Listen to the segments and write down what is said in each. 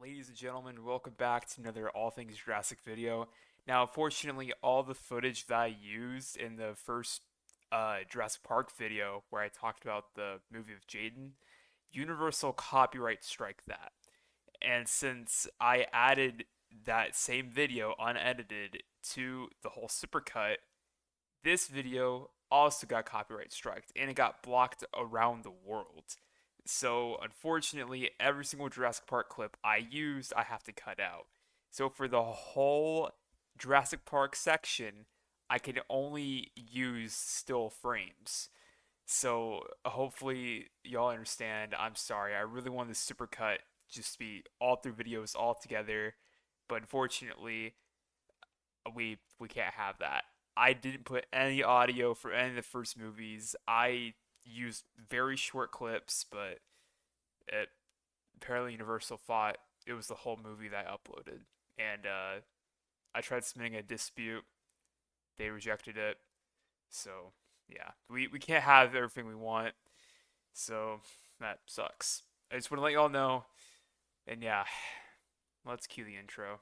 Ladies and gentlemen, welcome back to another All Things Jurassic video. Now, unfortunately, all the footage that I used in the first Jurassic Park video, where I talked about the movie of Jaden, Universal copyright strike that. And since I added that same video unedited to the whole supercut, this video also got copyright striked and it got blocked around the world. So unfortunately, every single Jurassic Park clip I used, I have to cut out. So for the whole Jurassic Park section, I can only use still frames. So hopefully y'all understand. I'm sorry. I really wanted the supercut just to be all through videos all together, but unfortunately, we can't have that. I didn't put any audio for any of the first movies. I used very short clips, but it apparently Universal thought it was the whole movie that I uploaded. And I tried submitting a dispute. They rejected it. So yeah, we can't have everything we want. So that sucks. I just want to let y'all know. And yeah, let's cue the intro.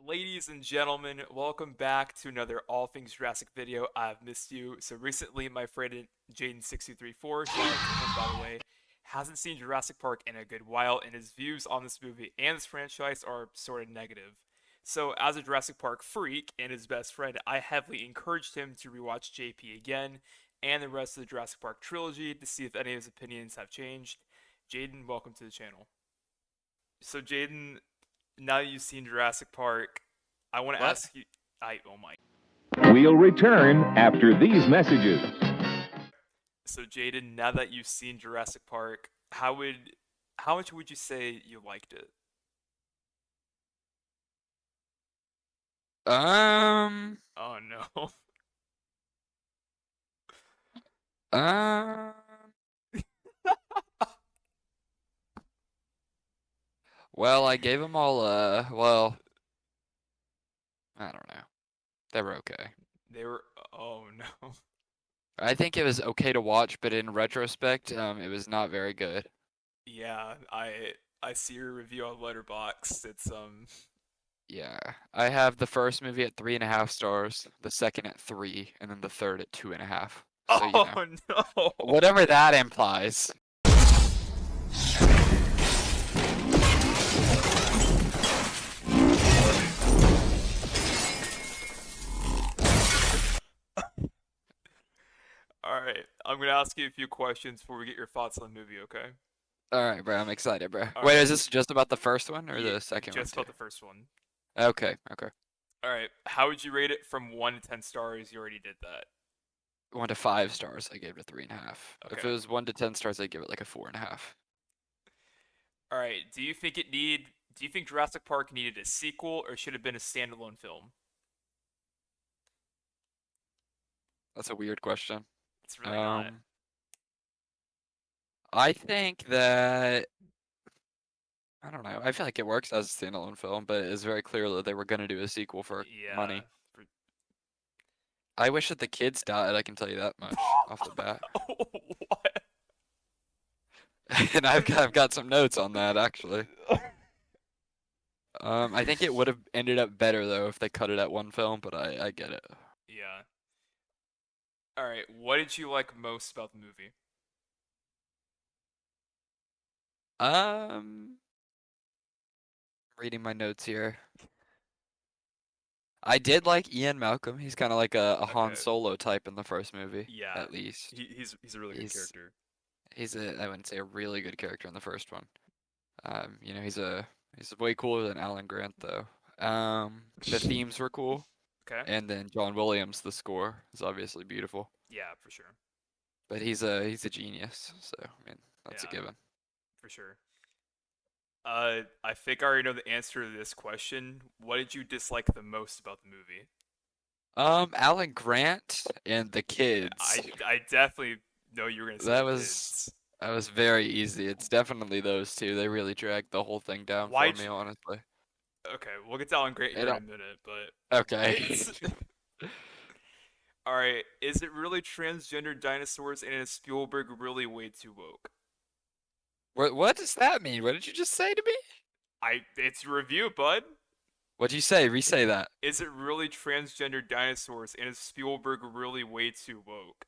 Ladies and gentlemen, welcome back to another All Things Jurassic video. I've missed you. So recently, my friend Jaden6234, shout out to him by the way, hasn't seen Jurassic Park in a good while, and his views on this movie and this franchise are sort of negative. So as a Jurassic Park freak and his best friend, I heavily encouraged him to rewatch JP again and the rest of the Jurassic Park trilogy to see if any of his opinions have changed. Jaden, welcome to the channel. So Jaden, now that you've seen Jurassic Park, I want to What? ask you. Oh my. We'll return after these messages. So Jaden, now that you've seen Jurassic Park, how much would you say you liked it? Um, Oh no. um, well, I gave them all, well, I don't know. They were okay. They were. Oh no. I think it was okay to watch, but in retrospect, it was not very good. Yeah, I see your review on Letterboxd. It's Yeah, I have the first movie at 3.5 stars, the second at 3, and then the third at 2.5. So, you know, Oh no. whatever that implies. All right, I'm gonna ask you a few questions before we get your thoughts on the movie. Okay? All right, bro, I'm excited, bro. All Wait, right. is this just about the first one or Yeah, the second one just too? about the first one. Okay, okay. All right. How would you rate it from 1 to 10 stars? You already did that. 1 to 5 stars, I gave it a 3.5. If Okay. it was 1 to 10 stars, I'd give it like a 4.5. All right. Do you think Jurassic Park needed a sequel or should have been a standalone film? That's a weird question. It's really not. I think that I don't know. I feel like it works as a standalone film, but it's very clear that they were gonna do a sequel for Yeah. money. I wish that the kids died. I can tell you that much off the bat. What? And I've got some notes on that actually. I think it would have ended up better though if they cut it at one film, but I get it. Yeah. All right. What did you like most about the movie? Reading my notes here. I did like Ian Malcolm. He's kind of like a Han Okay. Solo type in the first movie, Yeah. at least. He's a really good He's character. he's a I wouldn't say a really good character in the first one. He's way cooler than Alan Grant though. The themes were cool, Okay. and then John Williams, the score is obviously beautiful. Yeah, for sure. But he's a genius, so I mean that's a Yeah, given. for sure. I think I already know the answer to this question. What did you dislike the most about the movie? Alan Grant and the kids. I definitely know you were gonna say That the was kids. that was very easy. It's definitely those two. They really dragged the whole thing down for Why'd me, you... honestly. Okay, we'll get to Alan Grant It here in don't. a minute, but Okay. all right. Is it really transgender dinosaurs and is Spielberg really way too woke? What does that mean? What did you just say to me? It's a review, bud. What'd you say? Re-say that. Is it really transgender dinosaurs and is Spielberg really way too woke?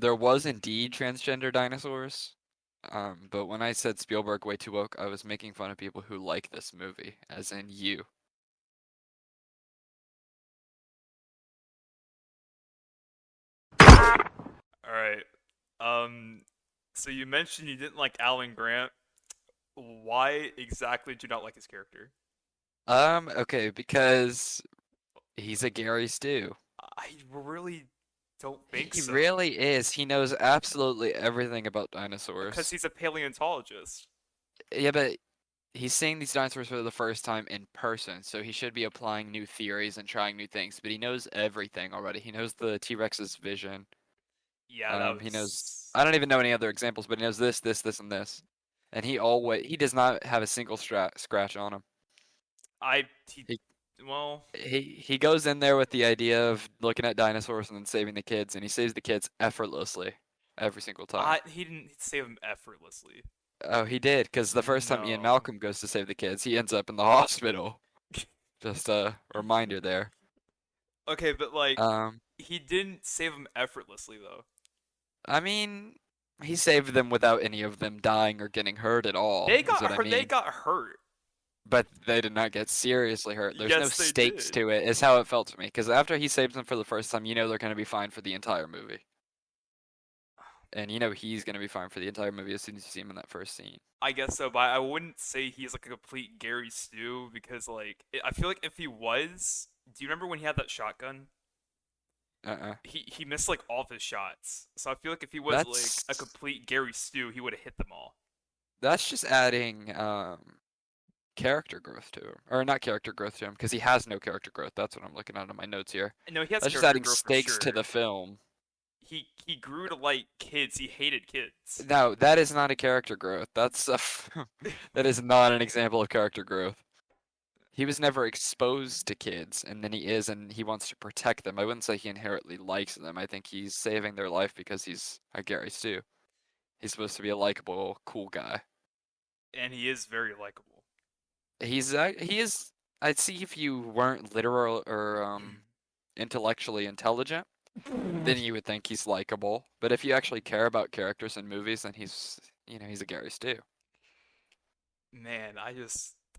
There was indeed transgender dinosaurs. But when I said Spielberg way too woke, I was making fun of people who like this movie, as in you. All right. So you mentioned you didn't like Alan Grant. Why exactly did you not like his character? Okay, because he's a Gary Stu. I really don't think He so. really is. He knows absolutely everything about Because dinosaurs. he's a paleontologist. Yeah, but he's seeing these dinosaurs for the first time in person, so he should be applying new theories and trying new things, but he knows everything already. He knows the T-Rex's vision. Yeah, that He knows was. I don't even know any other examples, but he knows this, this, this, and this. And he does not have a single scratch on him. I. He, He well, he goes in there with the idea of looking at dinosaurs and then saving the kids, and he saves the kids effortlessly every single time. he didn't save him effortlessly. Oh, he did, because the first time Ian No. Malcolm goes to save the kids, he ends up in the hospital. Just a reminder there. Okay, but like, Um, he didn't save him effortlessly though. I mean, he saved them without any of them dying or getting hurt at all, They is got what I hurt. They mean. got hurt. But they did not get seriously hurt. There's no Yes, they stakes did. to it, is how it felt to me. Because after he saves them for the first time, you know they're going to be fine for the entire movie. And you know he's going to be fine for the entire movie as soon as you see him in that first scene. I guess so, but I wouldn't say he's like a complete Gary Stu because like I feel like if he was, do you remember when he had that shotgun? Uh-uh. He missed like all of his shots. So I feel like if he was like That's a complete Gary Stu, he would have hit them all. that's just adding character growth to him. Or not character growth to him, because he has no character growth. That's what I'm looking at in my notes here. No, he has That's just character adding growth for stakes to sure. the film. He grew to like kids. He hated kids. No, that is not a character growth. That's that is not an example of character growth. He was never exposed to kids, and then he is, and he wants to protect them. I wouldn't say he inherently likes them. I think he's saving their life because he's a Gary Stu. He's supposed to be a likable, cool guy. And he is very likable. He is. I'd see if you weren't literal or intellectually intelligent, then you would think he's likable. But if you actually care about characters in movies, then he's a Gary Stu. Man,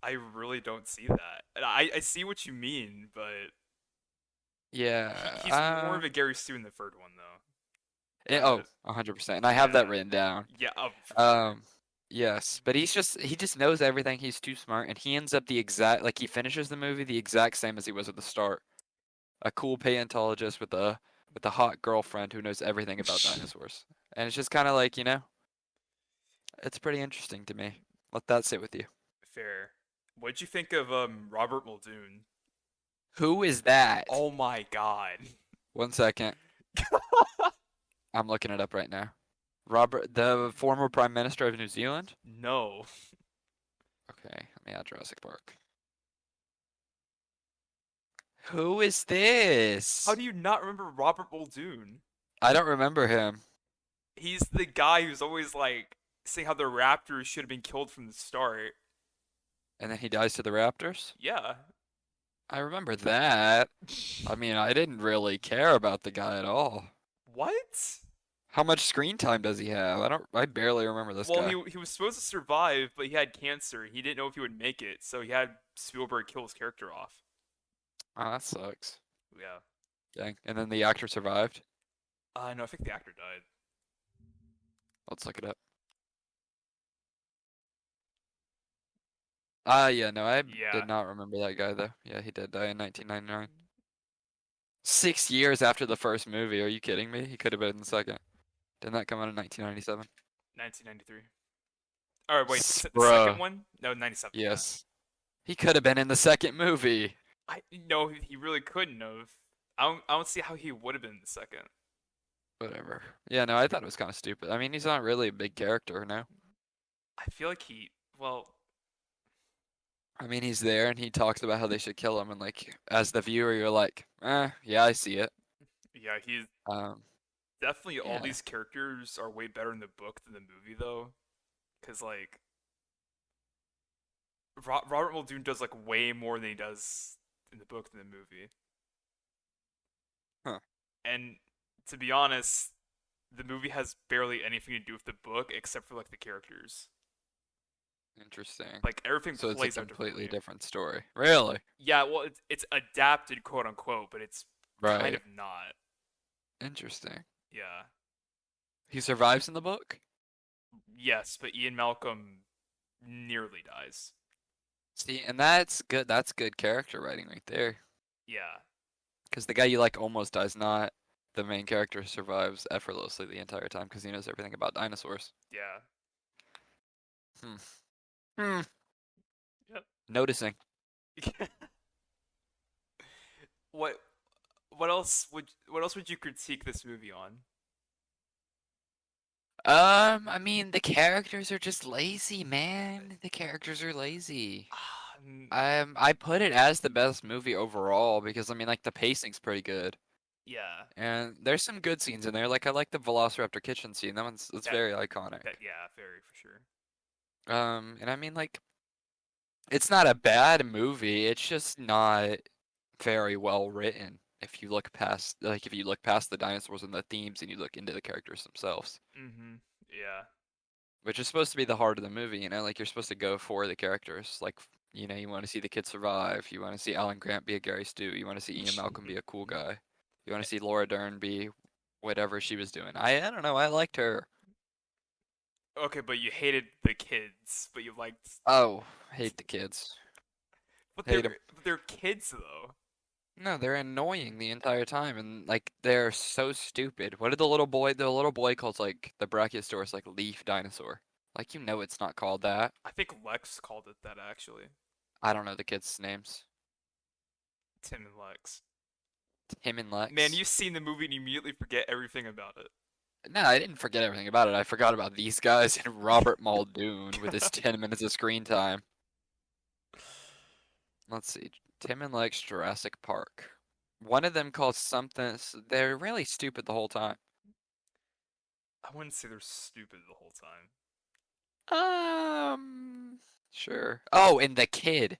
I really don't see that. And I see what you mean, but Yeah. he's more of a Gary Stu in the third one though. Oh, 100%. And I have that Yeah. written down. Yeah, for sure. Yes, but he just knows everything. He's too smart, and he ends up he finishes the movie the exact same as he was at the start. A cool paleontologist with a hot girlfriend who knows everything about dinosaurs. And it's just kind of like, it's pretty interesting to me. Let that sit with you. Fair. What'd you think of Robert Muldoon? Who is that? Oh my god. 1 second. I'm looking it up right now. Robert, the former Prime Minister of New Zealand? No. Okay, let me add Jurassic Park. Who is this? How do you not remember Robert Muldoon? I don't remember him. He's the guy who's always like saying how the raptors should have been killed from the start. And then he dies to the raptors? Yeah. I remember that. I mean, I didn't really care about the guy at all. What? How much screen time does he have? I barely remember this Well, guy. he was supposed to survive, but he had cancer. He didn't know if he would make it, so he had Spielberg kill his character off. Oh, that sucks. Yeah. Dang. And then the actor survived. No, I think the actor died. Let's look it up. Yeah, no, I Yeah. did not remember that guy though. Yeah, he did die in 1999. 6 years after the first movie. Are you kidding me? He could have been in the second. Didn't that come out in 1997? 1993. Or wait, the second Bruh. one? No, 97. Yeah. Yes. He could have been in the second movie. I no, he really couldn't have. I don't see how he would have been in the second. Whatever. Yeah, no, I thought it was kind of stupid. I mean, he's not really a big character, no. I feel like well, I mean, he's there and he talks about how they should kill him, and like, as the viewer, you're like, yeah, I see it. yeah, he's Um, definitely all yeah, these characters are way better in the book than the movie though, because like Robert Muldoon does like way more than he does in the book than the movie. huh, And to be honest, the movie has barely anything to do with the book except for like the characters. interesting. Like everything So it's a plays out completely differently. different story. Really? Yeah, well, it's adapted, quote unquote, but it's kind Right. of not. Interesting. Yeah. He survives in the book? Yes, but Ian Malcolm nearly dies. See, and that's good. That's good character writing right there. Yeah. Because the guy you like almost dies, not the main character survives effortlessly the entire time because he knows everything about dinosaurs. Yeah. Hmm. Hmm. Yep. Noticing. what what else would you critique this movie on? I mean, the characters are just lazy, man. The characters are lazy. Mm, I put it as the best movie overall because I mean, like the pacing's pretty good, yeah. and there's some good scenes in there. Like I like the Velociraptor kitchen scene. That's That very iconic. yeah, very for sure. And I mean, like, it's not a bad movie. It's just not very well written. If you look past the dinosaurs and the themes, and you look into the characters themselves, Mhm. Yeah. which is supposed to be the heart of the movie. Like you're supposed to go for the characters. Like, you want to see the kids survive. You want to see Alan Grant be a Gary Stu. You want to see Ian Malcolm be a cool guy. You want to see Laura Dern be whatever she was doing. I don't know. I liked her. Okay, but you hated the kids, but you liked. Oh, hate the kids. But Hate them. they're kids though. No, they're annoying the entire time, and like they're so stupid. What did the little boy? The little boy calls like the Brachiosaurus like leaf dinosaur. Like it's not called that. I think Lex called it that actually. I don't know the kids' names. Tim and Lex. Tim and Lex. Man, you've seen the movie and you immediately forget everything about it. No, I didn't forget everything about it. I forgot about these guys and Robert Muldoon with his 10 minutes of screen time. Let's see. Tim and Lex Jurassic Park. One of them calls something. They're really stupid the whole time. I wouldn't say they're stupid the whole time. Sure. Oh, and the kid,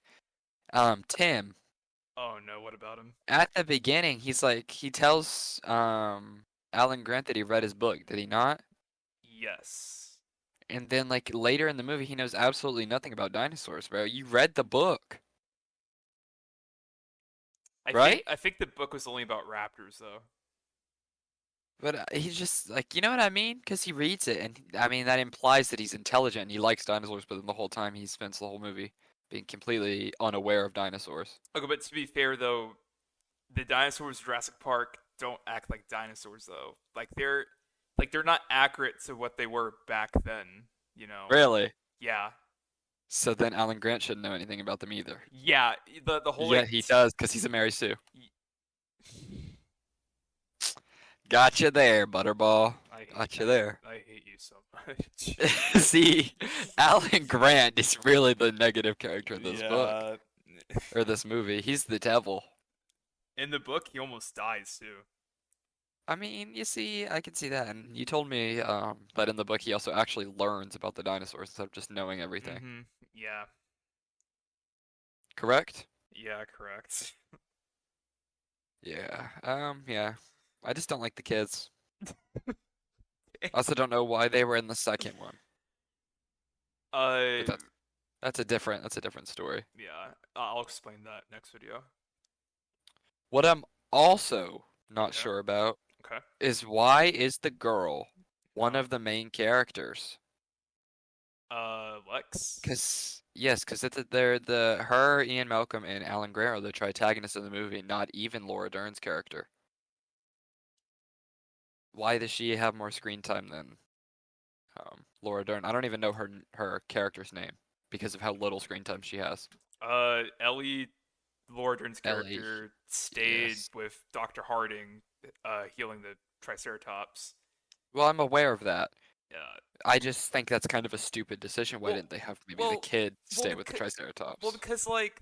Tim. Oh no, what about him? At the beginning, he tells Alan Grant that he read his book. Did he not? Yes. And then like later in the movie, he knows absolutely nothing about dinosaurs, bro. You read the book, right? I think the book was only about raptors though. But he's just like, you know what I mean? Because he reads it, and I mean that implies that he's intelligent and he likes dinosaurs. But then the whole time he spends the whole movie being completely unaware of dinosaurs. Okay, but to be fair though, the dinosaurs in Jurassic Park don't act like dinosaurs though. They're not accurate to what they were back then, you know. Really? Yeah. So then Alan Grant shouldn't know anything about them either. Yeah, the whole Yeah, like he does, because he's a Mary Sue. Gotcha there, Butterball. Gotcha there. I hate you so much. See, Alan Grant is really the negative character in this book, or this movie. He's the devil. In the book, he almost dies too. I mean, you see, I can see that. And you told me that in the book he also actually learns about the dinosaurs instead of just knowing everything. Mm-hmm. Yeah. Correct? Yeah, correct. Yeah. Yeah. I just don't like the kids. I also don't know why they were in the second one, but Uh, that's a different story. yeah, I'll explain that next video. What I'm also not Yeah. sure about Okay. is why is the girl one Uh, of the main characters? Lex. Because they're her, Ian Malcolm, and Alan Grant are the protagonists of the movie, not even Laura Dern's character. Why does she have more screen time than Laura Dern? I don't even know her character's name because of how little screen time she has. Ellie, Laura Dern's Ellie, character, stayed yes. with Dr. Harding, healing the Triceratops. Well, I'm aware of that. Yeah. I just think that's kind of a stupid decision. Why Well, didn't they have maybe the well, kid well, stay with the because well, Triceratops? because like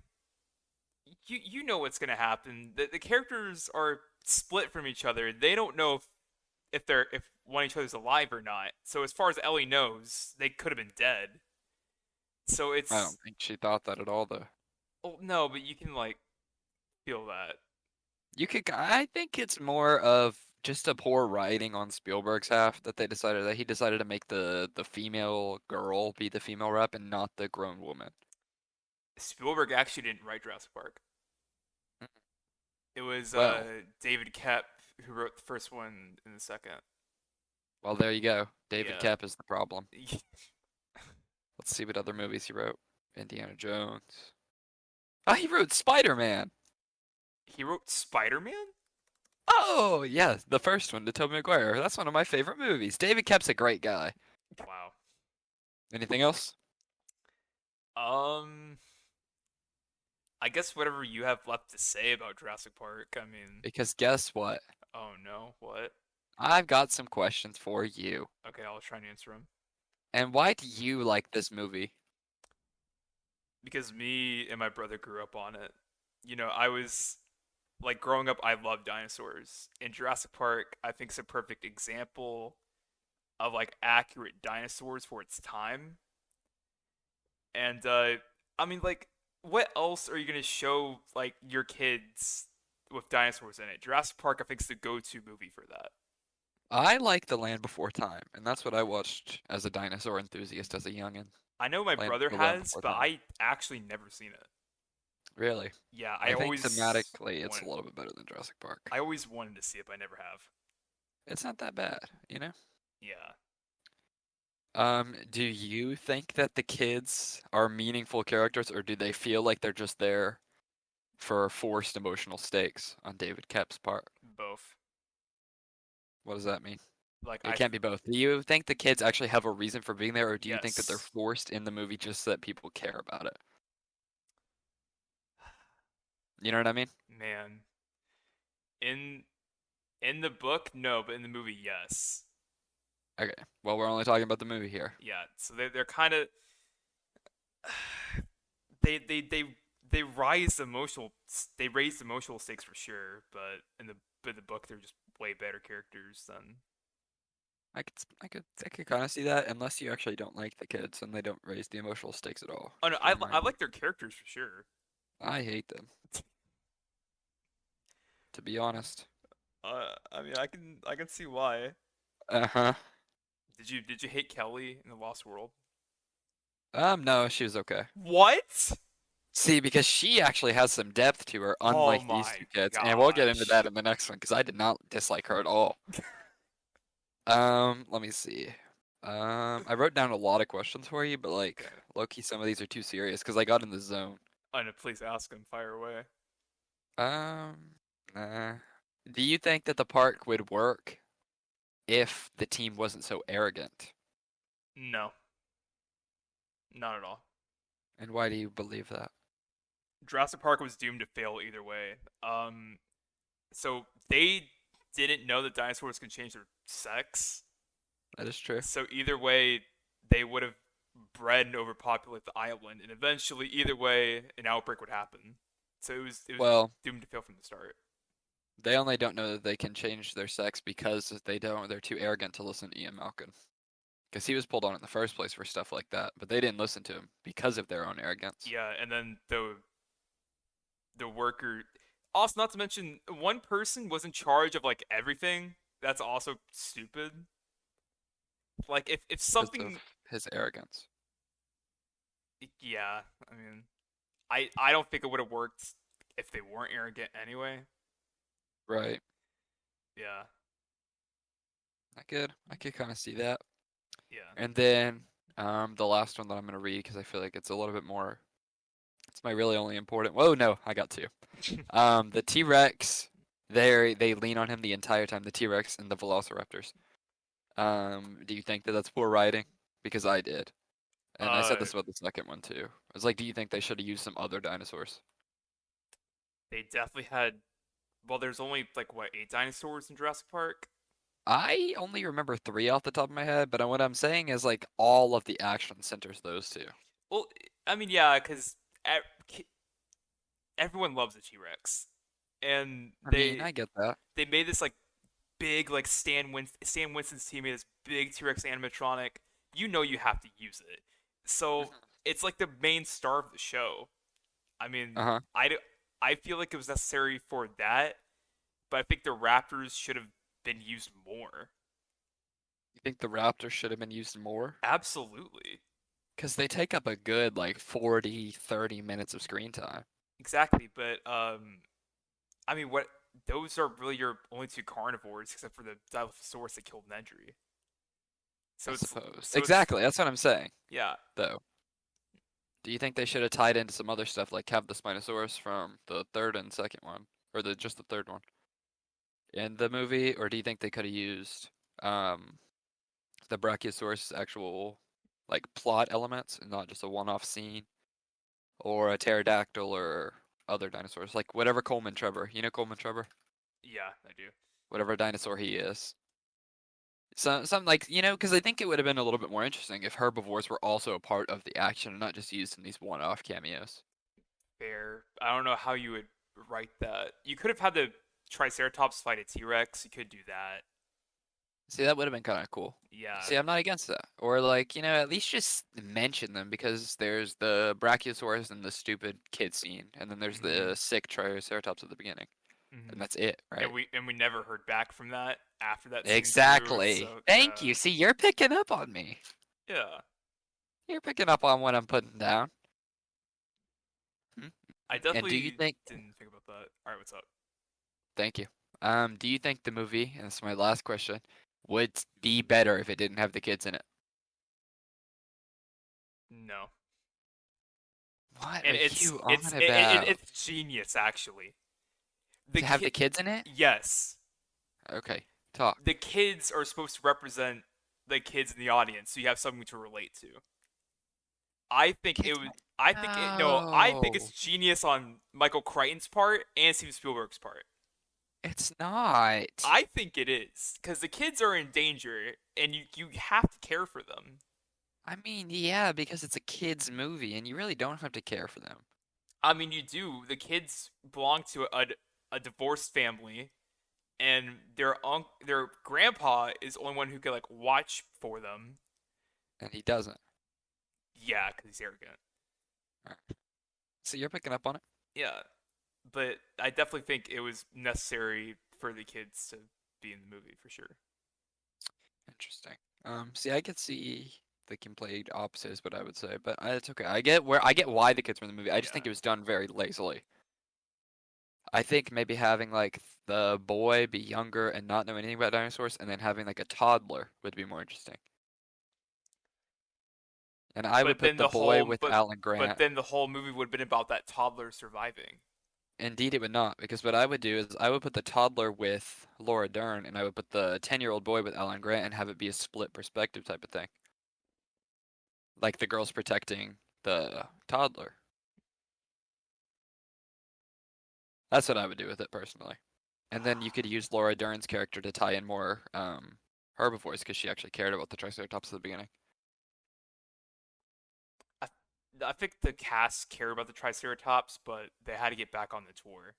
you know what's gonna happen. The characters are split from each other. They don't know if one of each other's alive or not. So as far as Ellie knows, they could have been dead. So I it's don't think she thought that at all, though. oh no, but you can like feel that. I think it's more of just a poor writing on Spielberg's half that he decided to make the female girl be the female rep and not the grown woman. Spielberg actually didn't write Jurassic Park. It was Well, David Koepp who wrote the first one and the second. well, there you go. David Yeah. Koepp is the problem. Let's see what other movies he wrote. Indiana Jones. Oh, he wrote Spider-Man. He wrote Spider-Man? Oh, yeah, the first one, to Tobey Maguire. That's one of my favorite movies. David Koepp's a great guy. Wow. Anything else? Um, I guess whatever you have left to say about Jurassic Park. I mean, Because guess what? oh no, what? I've got some questions for you. Okay, I'll try and answer them. And why do you like this movie? Because me and my brother grew up on it. You know, I was like growing up, I loved dinosaurs. And Jurassic Park, I think, is a perfect example of like accurate dinosaurs for its time. And I mean, like, what else are you gonna show like your kids with dinosaurs in it? Jurassic Park, I think, is the go-to movie for that. I like The Land Before Time, and that's what I watched as a dinosaur enthusiast as a youngin. I know my brother The Land has, Before but Time. I actually never seen it. Really? Yeah, I think thematically it's a little bit better than Jurassic Park. I always wanted to see it, but I never have. It's not that bad, you know? Yeah. Do you think that the kids are meaningful characters, or do they feel like they're just there for forced emotional stakes on David Koepp's part? Both. What does that mean? Like It can't be both. Do you think the kids actually have a reason for being there, or do you think that they're yes. forced in the movie just so that people care about it? You know what I mean? Man. In in the book, no, but in the movie, yes. Okay. Well, we're only talking about the movie here. Yeah. So they're kind of they raise the emotional stakes for sure, but in the book they're just way better characters than I could kind of see that, unless you actually don't like the kids and they don't raise the emotional stakes at all. Oh no, So I like their characters for sure. I hate them, to be honest. I mean, I can see why. Uh-huh. Did you hate Kelly in the Lost World? No, she was okay. What? See, because she actually has some depth to her, Oh unlike these my two kids, and we'll get into gosh. that in the next one, because I did not dislike her at all. Let me see. I wrote down a lot of questions for you, but like, Okay. low-key, some of these are too serious, because I got in the zone. Oh no, please ask him. Fire away. Nah. Do you think that the park would work if the team wasn't so arrogant? No, not at all. And why do you believe that? Jurassic Park was doomed to fail either way. So they didn't know that dinosaurs can change their sex. That is true. So either way, they would have bred and overpopulate the island, and eventually, either way, an outbreak would happen. So it was Well, doomed to fail from the start. they only don't know that they can change their sex because they're too arrogant to listen to Ian Malcolm. Because he was pulled on in the first place for stuff like that, but they didn't listen to him because of their own arrogance. Yeah, and then the worker. Also, not to mention, one person was in charge of like everything. That's also stupid. Like if because of something, his arrogance. yeah, I mean, I don't think it would have worked if they weren't arrogant anyway. Right. Yeah, I could kind of see that. yeah. And then the last one that I'm gonna read because I feel like it's a little bit more. It's my really only important. Whoa, no, I got two. The T-Rex. They lean on him the entire time. The T-Rex and the Velociraptors. Do you think that that's poor writing? Because I did. And I said Uh, this about the second one too. I was like, do you think they should have used some other dinosaurs? they definitely had. Well, there's only like what 8 dinosaurs in Jurassic Park. I only remember three off the top of my head, but what I'm saying is like all of the action centers those two. Well, I mean, yeah, because everyone loves a T-Rex, and I mean, I get that. they made this like big like Stan Winston's team made this big T-Rex animatronic. You know you have to use it, so Mhm. it's like the main star of the show. I mean, Uh-huh. I feel like it was necessary for that, but I think the Raptors should have been used more. You think the Raptors should have been used more? Absolutely. Because they take up a good like 40, 30 minutes of screen time. Exactly, but I mean, what those are really your only two carnivores, except for the Dilophosaurus that killed Nedry. I So suppose. it's Exactly, that's what I'm saying, yeah. though. Do you think they should have tied into some other stuff, like have the Spinosaurus from the third and second one, or just the third one, in the movie, or do you think they could have used um, the Brachiosaurus actual like plot elements and not just a one-off scene, or a pterodactyl or other dinosaurs, like whatever Coleman Trevor, you know Coleman Trevor, Yeah, I do. whatever dinosaur he is. Some like because I think it would have been a little bit more interesting if herbivores were also a part of the action and not just used in these one-off cameos. Fair. I don't know how you would write that. You could have had the Triceratops fight a T-Rex. You could do that. See, that would have been kind of cool. Yeah. See, I'm not against that. Or like, at least just mention them because there's the Brachiosaurus and the stupid kid scene, and then there's Mhm. the sick Triceratops at the beginning, and Mhm. that's it, right? And we never heard back from that after that scene too. Exactly. So Thank yeah. you. See, you're picking up on me. Yeah. You're picking up on what I'm putting down. Hmm? I And do you definitely think? didn't think about that. All right, what's up? Thank you. Do you think the movie, and this is my last question, would be better if it didn't have the kids in it? No. What are And you on about? it's genius actually. The To have the kid kids in it? yes. Okay, talk. The kids are supposed to represent the kids in the audience, so you have something to relate to. I think it Kids was. might. I think it. No, I think it's No, genius on Michael Crichton's part and Steven Spielberg's part. it's not. I think it is because the kids are in danger, and you have to care for them. I mean, yeah, because it's a kids' movie, and you really don't have to care for them. I mean, you do. The kids belong to a divorced family, and their grandpa is the only one who can like watch for them. And he doesn't. Yeah, because he's arrogant. Alright. So you're picking up on it? Yeah, but I definitely think it was necessary for the kids to be in the movie for sure. Interesting. See, I could see the complete opposite is what I would say, but it's okay. I get why the kids were in the movie. I just Yeah. think it was done very lazily. I think maybe having like the boy be younger and not know anything about dinosaurs, and then having like a toddler would be more interesting. And I would But put then the the boy whole with but Alan but Grant. then the whole movie would have been about that toddler surviving. Indeed, it would not, because what I would do is I would put the toddler with Laura Dern, and I would put the 10-year-old boy with Alan Grant, and have it be a split perspective type of thing. Like the girl's protecting the toddler. That's what I would do with it personally. And then you could use Laura Dern's character to tie in more herbivores, because she actually cared about the Triceratops at the beginning. I I think the cast care about the Triceratops, but they had to get back on the tour.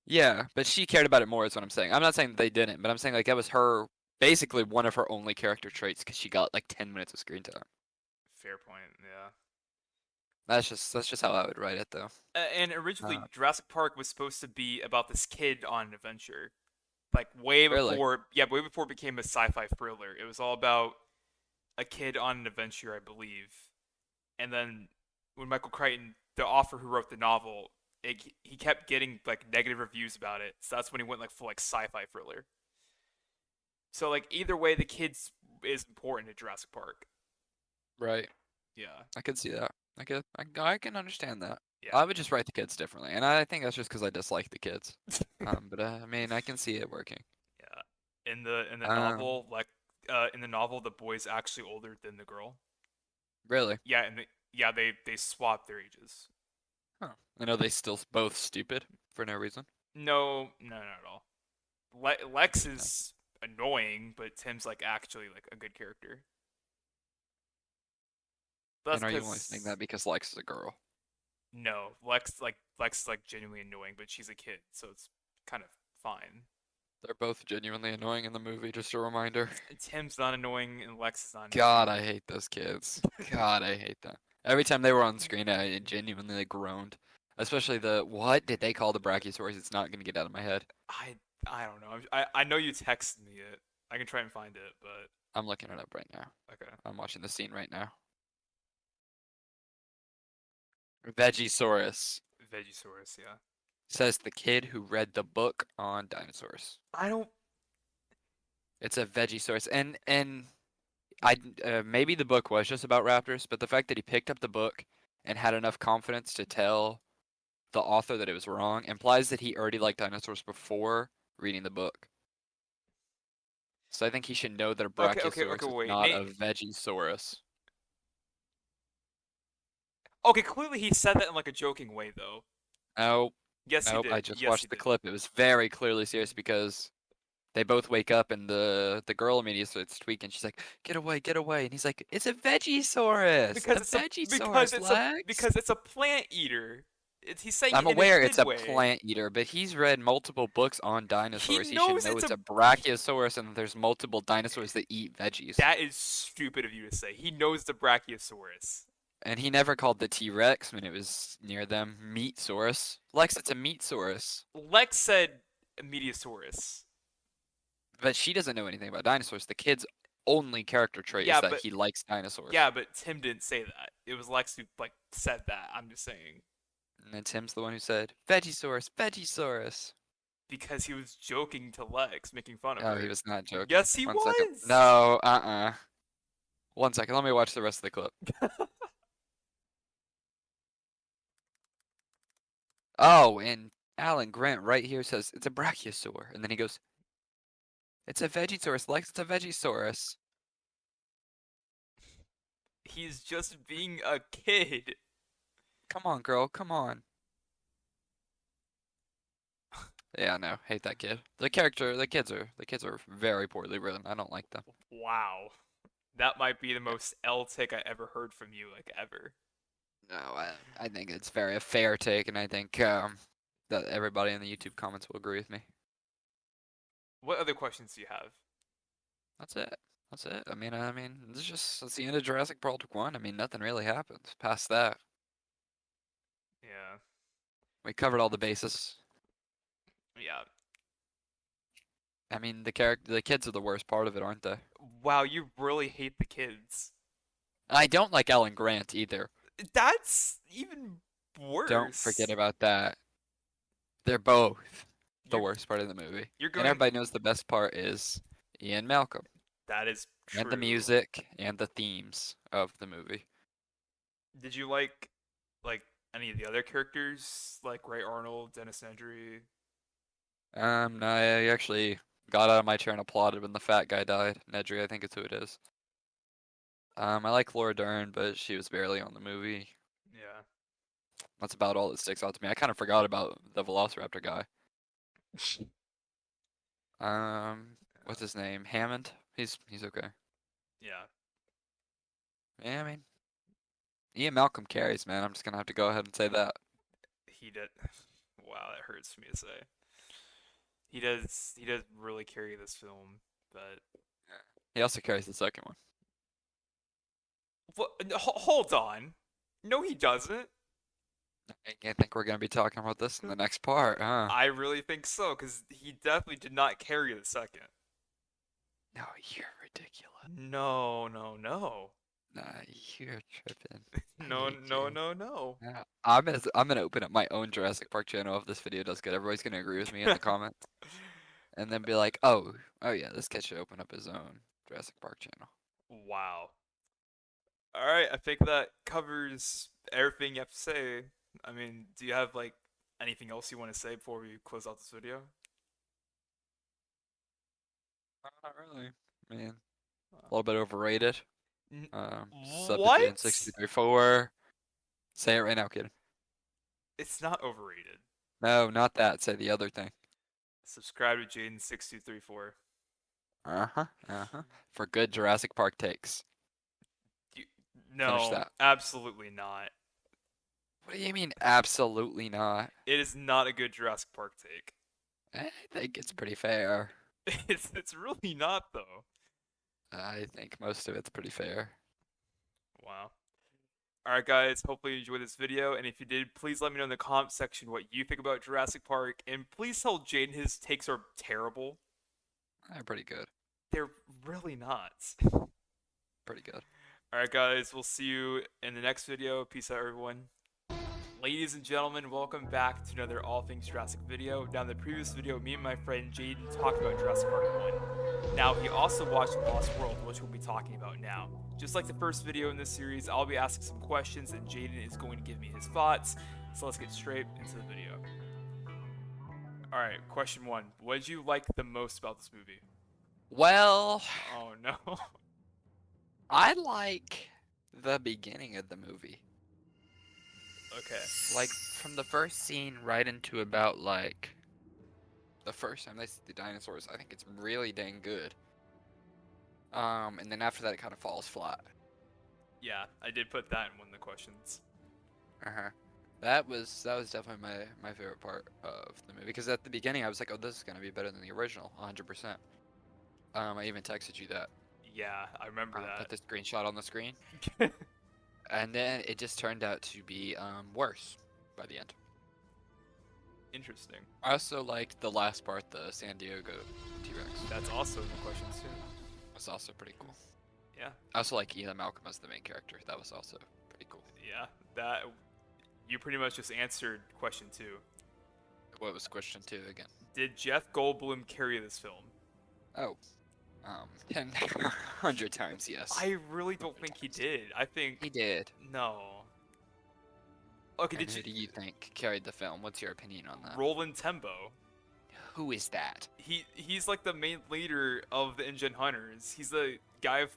Yeah, but she cared about it more, is what I'm saying. I'm not saying they didn't, but I'm saying like that was her basically one of her only character traits because she got like 10 minutes of screen time. Fair point. Yeah. That's just how I would write it though. And originally, Uh, Jurassic Park was supposed to be about this kid on an adventure, like really? way before it became a sci-fi thriller. It was all about a kid on an adventure, I believe. And then when Michael Crichton, the author who wrote the novel, he kept getting like negative reviews about it. So that's when he went like full like sci-fi thriller. So like either way, the kids is important to Jurassic Park. Right. Yeah, I could see that. I can understand that. yeah, I would just write the kids differently, and I think that's just because I dislike the kids. But I mean, I can see it working. yeah. In the Um, novel, in the novel, the boy's actually older than the girl. really? Yeah, yeah they swap their ages. Huh. I know they still both stupid for no reason. No, no, not at all. Lex is annoying, but Tim's like actually like a good character. That's And are you only saying because that because Lex is a girl? no, Lex is like genuinely annoying, but she's a kid, so it's kind of fine. They're both genuinely annoying in the movie, just a reminder. Tim's not annoying and Lex is not God, annoying. I hate those kids. God, I hate them. Every time they were on screen, I genuinely like, groaned. Especially what did they call the Brachiosaurus? It's not gonna get out of my head. I don't know. I know you texted me it. I can try and find it, but I'm looking it up right now. okay. I'm watching the scene right now. Vegisaurus Vegisaurus, yeah. says the kid who read the book on dinosaurs. I don't. It's a Vegisaurus, and I maybe the book was just about raptors, but the fact that he picked up the book and had enough confidence to tell the author that it was wrong implies that he already liked dinosaurs before reading the book. So I think he should know that a Okay. Brachiosaurus is Wait, not Nate. a Vegisaurus. Okay, clearly he said that in like a joking way, though. Oh, Yes, he nope. did. I just Yes, he watched the did. clip. It was very clearly serious because they both wake up and the girl immediately starts tweaking. She's like, get away!" And he's like, "It's a Vegisaurus, Because a it's a Vegisaurus, Lex." because it's a plant eater. He's saying I'm it in a aware it's kid a way. plant eater, but he's read multiple books on He dinosaurs. He should knows know it's it's a. a Brachiosaurus and there's multiple dinosaurs that eat veggies. That is stupid of you to say. He knows the Brachiosaurus. And he never called the T-Rex when it was near them Meatsaurus. Lex, it's a Meatsaurus. Lex said Mediasaurus. But she doesn't know anything about dinosaurs. The kid's only character trait is Yeah, that but he likes dinosaurs. yeah, but Tim didn't say that. It was Lex who like said that. I'm just saying And then Tim's the one who said, Vegisaurus, Vegisaurus. because he was joking to Lex, making fun of Oh, he her. was not joking. Yes, he 1 second. was. No, 1 second. Let me watch the rest of the clip. Oh, and Alan Grant right here says it's a brachiosaur. And then he goes, it's a Vegisaurus. Lex, it's a Vegisaurus. He's just being a kid. Come on, girl. Come on. Yeah, no, hate that kid. The kids are very poorly written. I don't like them. Wow. That might be the most L take I ever heard from you, like ever. No, I think it's very a fair take, and I think that everybody in the YouTube comments will agree with me. What other questions do you have? That's it. That's it. That's the end of Jurassic Park 1. I mean, nothing really happens past that. Yeah. We covered all the bases. Yeah. I mean, the kids are the worst part of it, aren't they? Wow, you really hate the kids. I don't like Alan Grant either. That's even worse. Don't forget about that. They're both the You're, worst part of the movie. you're And going. everybody knows the best part is Ian Malcolm. That is true. And the music and the themes of the movie. Did you like any of the other characters, like Ray Arnold, Dennis Nedry? No, I actually got out of my chair and applauded when the fat guy died. Nedry, I think is who it is. I like Laura Dern, but she was barely on the movie. Yeah. That's about all that sticks out to me. I kind of forgot about the Velociraptor guy. What's his name? Hammond? He's okay. Yeah. Yeah, I mean, Ian Malcolm carries, man. I'm just gonna have to go ahead and say that. He did. Wow, that hurts for me to say. He does. He does really carry this film, but He also carries the second one. what? Hold on. No, he doesn't. I think we're gonna be talking about this in the next part, huh? I really think so, because he definitely did not carry the second. No, you're ridiculous. No, no, no. Nah, you're tripping. I No, hate no, you. no, no. Yeah, I'm gonna open up my own Jurassic Park channel if this video does good. Everybody's gonna agree with me in the comments, and then be like, oh yeah, this kid should open up his own Jurassic Park channel. Wow. All right, I think that covers everything you have to say. I mean, do you have like anything else you want to say before we close out this video? Not really, man. A little bit overrated. N- Sub to what? Jane 634. Say it right now, kid. It's not overrated. No, not that. Say the other thing. Subscribe to Jaden6234. For good Jurassic Park takes. You, Finish no, that. absolutely not. What do you mean, absolutely not? It is not a good Jurassic Park take. I think it's pretty fair. It's really not though. I think most of it's pretty fair. Wow. Alright guys, hopefully you enjoyed this video, and if you did, please let me know in the comment section what you think about Jurassic Park, and please tell Jaden his takes are terrible. They're pretty good. They're really not. Pretty good. Alright guys, we'll see you in the next video. Peace out everyone. Ladies and gentlemen, welcome back to another All Things Jurassic video. Now in the previous video, me and my friend Jaden talked about Jurassic Park 1. Now he also watched Lost World, which we'll be talking about now. Just like the first video in this series, I'll be asking some questions and Jaden is going to give me his thoughts. So let's get straight into the video. Alright, question 1. What did you like the most about this movie? Well, Oh no. I like the beginning of the movie. Okay. Like, from the first scene right into about, like, the first time they see the dinosaurs, I think it's really dang good. And then after that, it kind of falls flat. Yeah, I did put that in one of the questions. That was definitely my favorite part of the movie, because at the beginning I was like, oh, this is gonna be better than the original, 100%. I even texted you that. Yeah, I remember Put the that. screenshot on the screen, and then it just turned out to be worse by the end. Interesting. I also liked the last part, the San Diego T-Rex. That's also in the questions too. That's also pretty cool. Yeah. I also like Ian Malcolm as the main character. That was also pretty cool. Yeah, that you pretty much just answered question 2. What was question 2 again? Did Jeff Goldblum carry this film? Oh, 100 times yes. I really don't think he did. I think He did. no. Okay, And did who do you think carried the film? What's your opinion on that? Roland Tembo? Who is that? He's like the main leader of the Engine Hunters. He's the guy with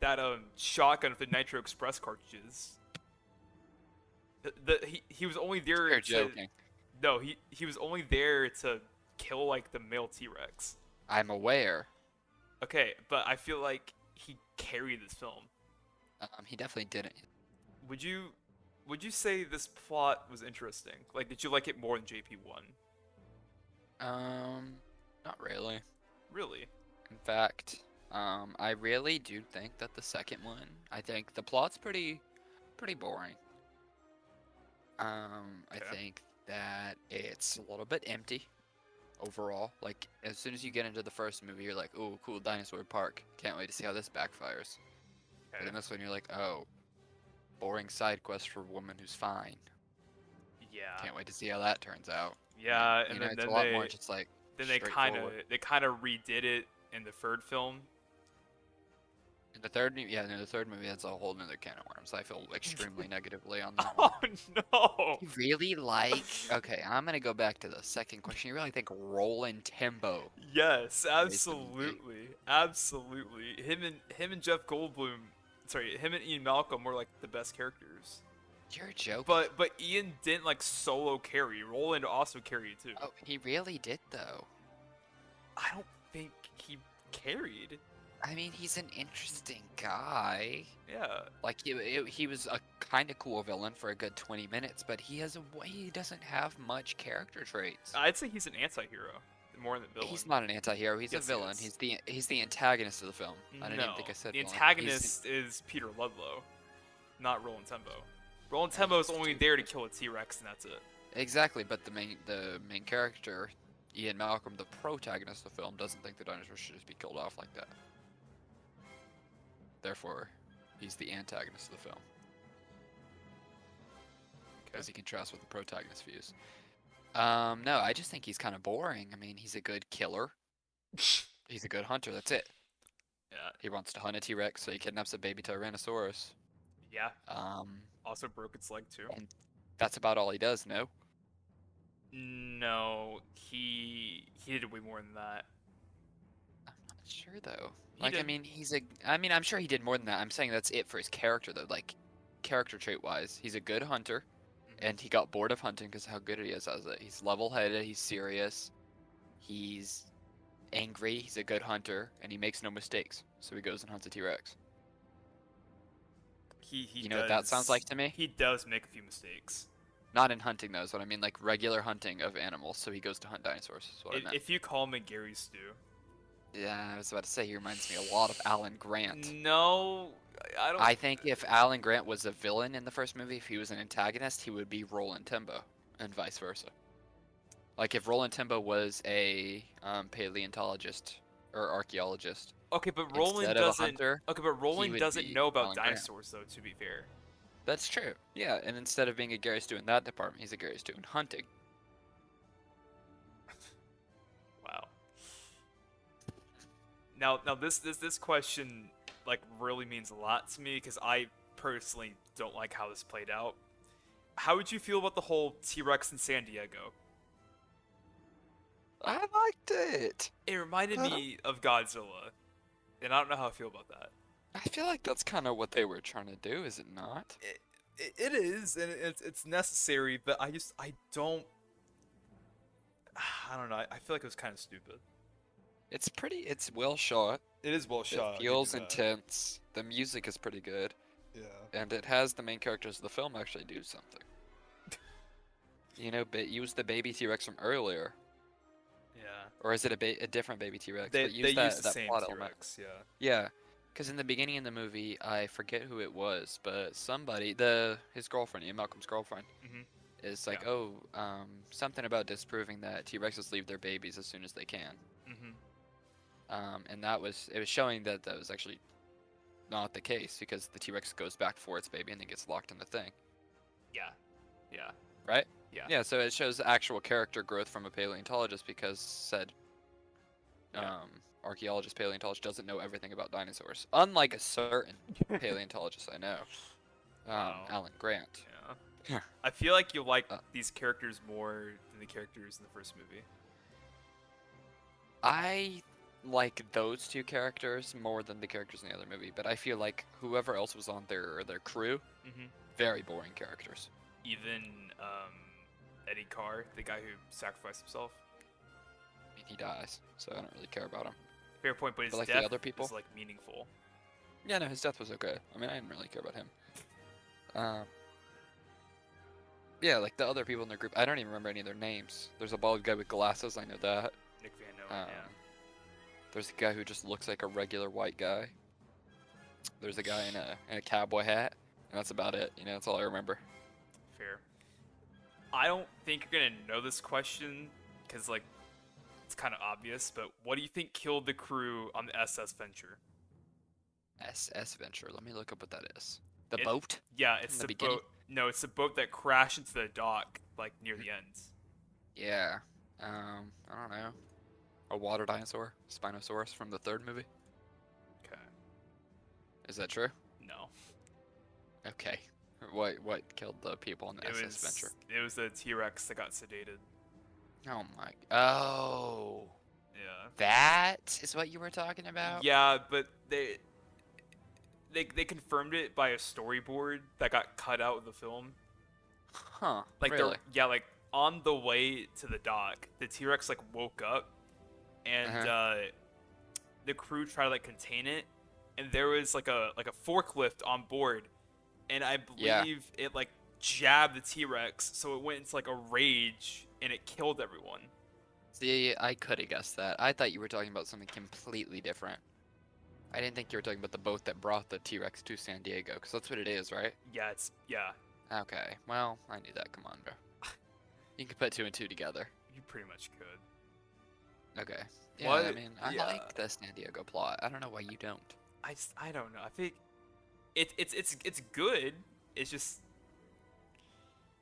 that shotgun with the Nitro Express cartridges. He was only there You're to joking. no he was only there to kill like the male T-Rex. I'm aware. Okay, but I feel like he carried this film. He definitely didn't. Would you say this plot was interesting? Like, did you like it more than JP1? Not really. Really? In fact, I really do think that the second one, I think the plot's pretty boring. I Okay. think that it's a little bit empty overall. Like, as soon as you get into the first movie, you're like, "Oh, cool dinosaur park. Can't wait to see how this backfires." But Okay. in this one, you're like, "Oh, boring side quest for a woman who's fine. Yeah. Can't wait to see how that turns out." Yeah, You and know, then, it's a then lot they more just like then they kind of straightforward. redid it in the third film. In the third, yeah, no, the third movie, that's a whole nother can of worms. I feel extremely negatively on that one. Oh no. You really like? Okay, I'm gonna go back to the second question. You really think Roland Tembo? Yes, Praise the movie. absolutely, absolutely. Him and Jeff Goldblum, sorry, him and Ian Malcolm were like the best characters. You're joking. But Ian didn't like solo carry. Roland also carried too. Oh, he really did though. I don't think he carried. I mean, he's an interesting guy. Yeah. Like he was a kind of cool villain for a good 20 minutes, but he doesn't have much character traits. I'd say he's an anti-hero more than villain. He's not an anti-hero. He's Yes, a he villain. is. He's the antagonist of the film. I didn't even think I said the villain. antagonist is Peter Ludlow, not Roland Tembo. Roland Tembo is only there to kill a T-Rex and that's it. Exactly, but the main character Ian Malcolm, the protagonist of the film, doesn't think the dinosaurs should just be killed off like that. Therefore, he's the antagonist of the film. As he contrasts with the protagonist views. No, I just think he's kind of boring. I mean, he's a good killer. He's a good hunter, that's it. Yeah. He wants to hunt a T-Rex, so he kidnaps a baby Tyrannosaurus. Yeah. Also broke its leg too. And that's about all he does, no? No, he did way more than that. I'm not sure, though. He Like, I did- mean, I'm sure he did more than that. I'm saying that's it for his character, though. Like, character trait-wise, he's a good hunter, and he got bored of hunting because how good he is as it. He's level-headed, he's serious, he's angry, he's a good hunter, and he makes no mistakes. So he goes and hunts a T-Rex. He You know what that sounds like to me? He does make a few mistakes. Not in hunting, though, is what I mean. Like, regular hunting of animals, so he goes to hunt dinosaurs, is what I meant. If you call him a Gary Stew. Yeah, I was about to say, he reminds me a lot of Alan Grant. No, I don't. I think if Alan Grant was a villain in the first movie, if he was an antagonist, he would be Roland Timbo, and vice versa. Like if Roland Timbo was a paleontologist or archaeologist, Okay, but Roland instead of a doesn't. hunter, Okay, but Roland would doesn't be know about Alan Grant. dinosaurs, though. To be fair. that's true. Yeah, and instead of being a Gary Stu in that department, he's a Gary Stu in hunting. Wow. Now this question like really means a lot to me because I personally don't like how this played out. How would you feel about the whole T-Rex in San Diego? I liked it. It reminded me of Godzilla, and I don't know how I feel about that. I feel like that's kind of what they were trying to do, is it not? It is, and it's necessary, but I don't. I don't know. I feel like it was kind of stupid. It's well shot. It is well shot. It feels intense. The music is pretty good. Yeah. And it has the main characters of the film actually do something. You know, use the baby T-Rex from earlier. Yeah. Or is it a different baby T-Rex? They But use use the that same plot element. T-Rex. Yeah. Yeah, because in the beginning of the movie, I forget who it was, but somebody, his girlfriend, Ian Malcolm's girlfriend, Mhm. is like, Yeah. something about disproving that T-Rexes leave their babies as soon as they can. Mhm. And it was showing that was actually not the case because the T-Rex goes back for its baby and then gets locked in the thing, Yeah. Yeah. right? Yeah. Yeah, so it shows actual character growth from a paleontologist because said Yeah. archaeologist, paleontologist doesn't know everything about dinosaurs. Unlike a certain paleontologist I know, Wow. Alan Grant. Yeah. I feel like you like Uh, these characters more than the characters in the first movie. I like those two characters more than the characters in the other movie, but I feel like whoever else was on their crew, Mhm. very boring characters. Even Eddie Carr, the guy who sacrificed himself. I mean, he dies, so I don't really care about him. Fair point, but his But like the death other people? is like meaningful. Yeah, no, his death was okay. I mean, I didn't really care about him. Yeah, like the other people in their group, I don't even remember any of their names. There's a bald guy with glasses, I know that. Nick Van Nolan, yeah. There's a guy who just looks like a regular white guy. There's a guy in a cowboy hat, and that's about it. You know, that's all I remember. Fair. I don't think you're gonna know this question because like it's kind of obvious. But what do you think killed the crew on the SS Venture? SS Venture. Let me look up what that is. The It- boat? Yeah, it's In the the beginning? boat. No, it's the boat that crashed into the dock like near the end. Yeah. I don't know. A water dinosaur? Spinosaurus from the third movie? Okay. Is that true? No. Okay. What killed the people on the It SS was Venture? it was the T-Rex that got sedated. Oh my. Oh. Yeah. That is what you were talking about? Yeah, but they confirmed it by a storyboard that got cut out of the film. Huh. Like really? like on the way to the dock, the T-Rex like woke up, and the crew tried to like contain it, and there was like a forklift on board, and I believe Yeah. it like jabbed the T-Rex, so it went into like a rage and it killed everyone. See, I could have guessed that. I thought you were talking about something completely different. I didn't think you were talking about the boat that brought the T-Rex to San Diego, because that's what it is, right? Yeah, Okay, well, I knew that. Come on, bro. You can put two and two together. you pretty much could. Okay. Yeah, I What? mean, I Yeah. like the San Diego plot. I don't know why you don't. I don't know. I think it's good. It's just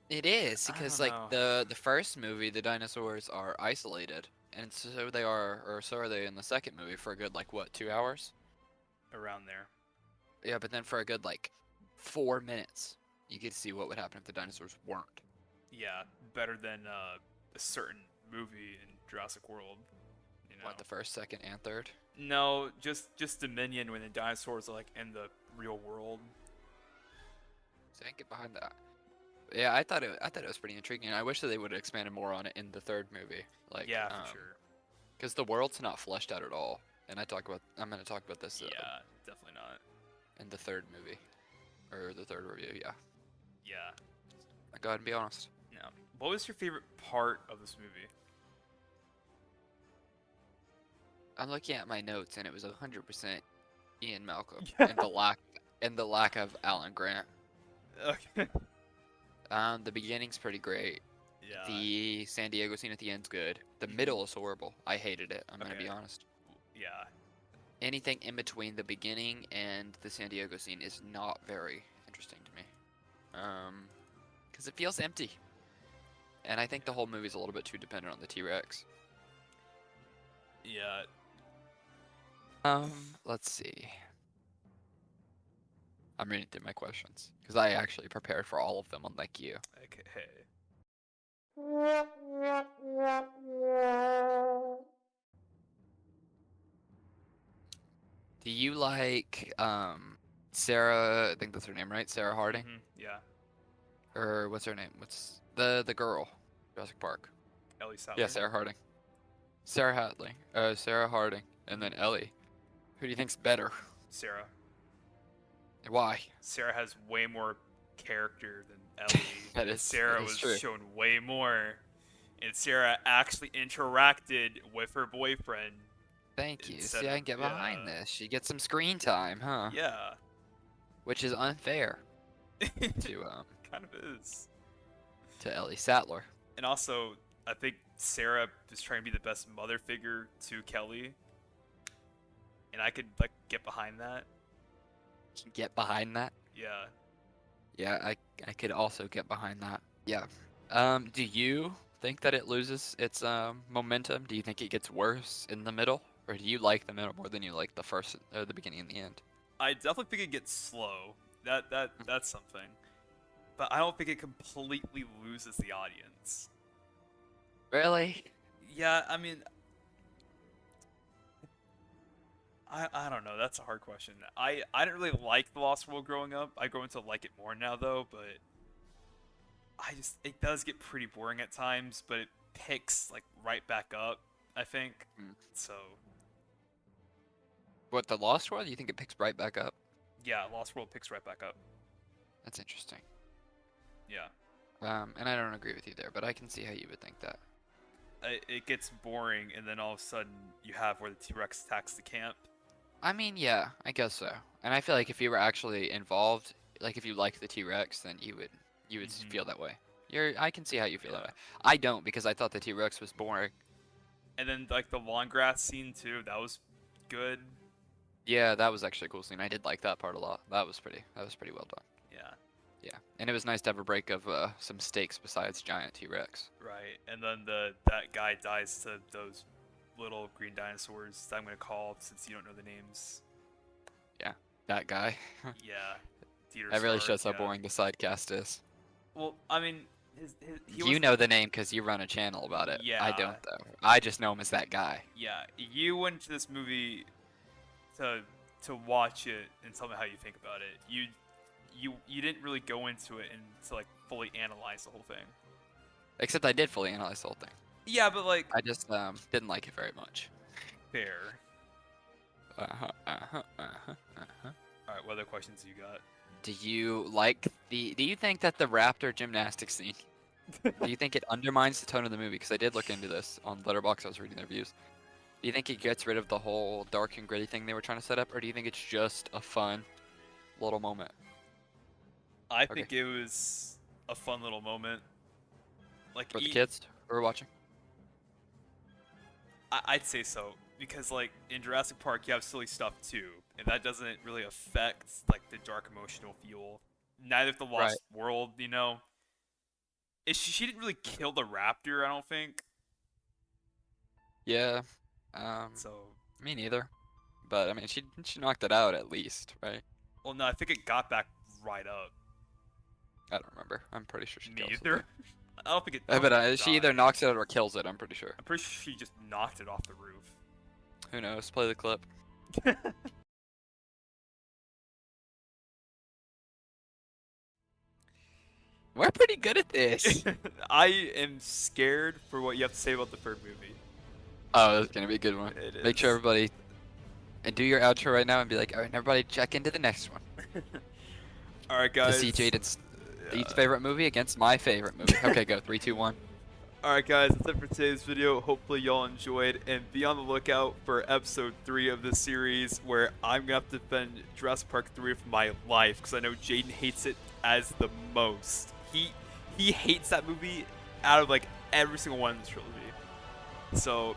It is I because don't like know. the first movie, the dinosaurs are isolated, and so they are, or so are they in the second movie for a good like what, 2 hours? Around there. Yeah, but then for a good like 4 minutes, you get to see what would happen if the dinosaurs weren't. Yeah, better than a certain movie in Jurassic World. You know. What, the first, second, and third? No, just Dominion when the dinosaurs are like in the real world. So I can get behind that. Yeah, I thought it was pretty intriguing. I wish that they would have expanded more on it in the third movie, like Yeah, for sure. because the world's not fleshed out at all. And I'm gonna talk about this Yeah, definitely not. in the third movie or the third review. Yeah, Yeah. I go ahead and be honest. Yeah. What was your favorite part of this movie? I'm looking at my notes, and it was 100% Ian Malcolm, Yeah. and the lack of Alan Grant. Okay. The beginning's pretty great. Yeah. The San Diego scene at the end's good. The Mhm. middle is horrible. I hated it. I'm gonna be Okay. honest. Yeah. Anything in between the beginning and the San Diego scene is not very interesting to me. Because it feels empty. And I think the whole movie's a little bit too dependent on the T-Rex. Yeah. Let's see. I'm reading through my questions because I actually prepared for all of them, unlike you. Okay. Do you like Sarah? I think that's her name, right? Sarah Harding, Yeah. or what's her name? What's the girl? Jurassic Park. Ellie Sattler. Yeah, Sarah Harding. Sarah Hadley. Sarah Harding, and then Ellie. Who do you think's better? Sarah. Why? Sarah has way more character than Ellie. That is Sarah was true. shown way more. And Sarah actually interacted with her boyfriend. Thank you. Instead See, I of- can get behind this. She gets some screen time, huh? Yeah. Which is unfair It to kind of is. Ellie Sattler. And also, I think Sarah is trying to be the best mother figure to Kelly. And I could like get behind that. Can get behind that. Yeah. Yeah, I could also get behind that. Yeah. Do you think that it loses its momentum? Do you think it gets worse in the middle, or do you like the middle more than you like the first, the beginning and the end? I definitely think it gets slow. That's something. But I don't think it completely loses the audience. Really? Yeah, I mean, I don't know. That's a hard question. I didn't really like The Lost World growing up. I grow to like it more now though, but it does get pretty boring at times, but it picks like right back up, I think. Mm. So, What, the Lost World? You think it picks right back up? yeah, Lost World picks right back up. That's interesting. Yeah. And I don't agree with you there, but I can see how you would think that. It gets boring and then all of a sudden you have where the T-Rex attacks the camp. I mean, yeah, I guess so. And I feel like if you were actually involved, like if you liked the T-Rex, then you would Mhm. feel that way. I can see how you feel that Yeah. way. I don't because I thought the T-Rex was boring. And then like the long grass scene too, that was good. Yeah, that was actually a cool scene. I did like that part a lot. That was pretty well done. Yeah. Yeah, and it was nice to have a break of some stakes besides giant T-Rex. Right. And then that guy dies to those little green dinosaurs that I'm gonna call since you don't know the names. That guy. Yeah. Dieter That really Stark, shows how yeah. boring the sidecast is. Well, I mean, he You was know the name because you run a channel about it. I Yeah. don't though. I just know him as that guy. Yeah, you went to this movie to watch it and tell me how you think about it. You didn't really go into it and to like fully analyze the whole thing. Except I did fully analyze the whole thing. Yeah, but like I just didn't like it very much. fair. Uh-huh, uh-huh, uh-huh, uh-huh. All right, what other questions you got? Do you think that the raptor gymnastics scene, do you think it undermines the tone of the movie? Because I did look into this on Letterboxd. I was reading their reviews. Do you think it gets rid of the whole dark and gritty thing they were trying to set up, or do you think it's just a fun little moment? I Okay. think it was a fun little moment. Like For the kids who are watching? I'd say so because like in Jurassic Park you have silly stuff too, and that doesn't really affect like the dark emotional feel. Neither of the Right. Lost World, you know. She didn't really kill the raptor, I don't think. Yeah. Um, So, Me neither. But I mean, she knocked it out at least, right? well, no, I think it got back right up. I don't remember. I'm pretty sure she kills it Neither. though. I don't think it. But she either knocks it out or kills it. I'm pretty sure. I'm pretty sure she just knocked it off the roof. Who knows? Play the clip. We're pretty good at this. I am scared for what you have to say about the third movie. Oh, that's gonna be a good one. It Make sure is. everybody and do your outro right now and be like, all right, everybody, check into the next one All right, to guys. see Jaden's least favorite movie against my favorite movie. Okay, go 3, 2, 1. Alright guys, that's it for today's video. Hopefully y'all enjoyed, and be on the lookout for episode 3 of this series where I'm gonna have to defend Jurassic Park 3 for my life because I know Jaden hates it as the most. He hates that movie out of like every single one in this trilogy. So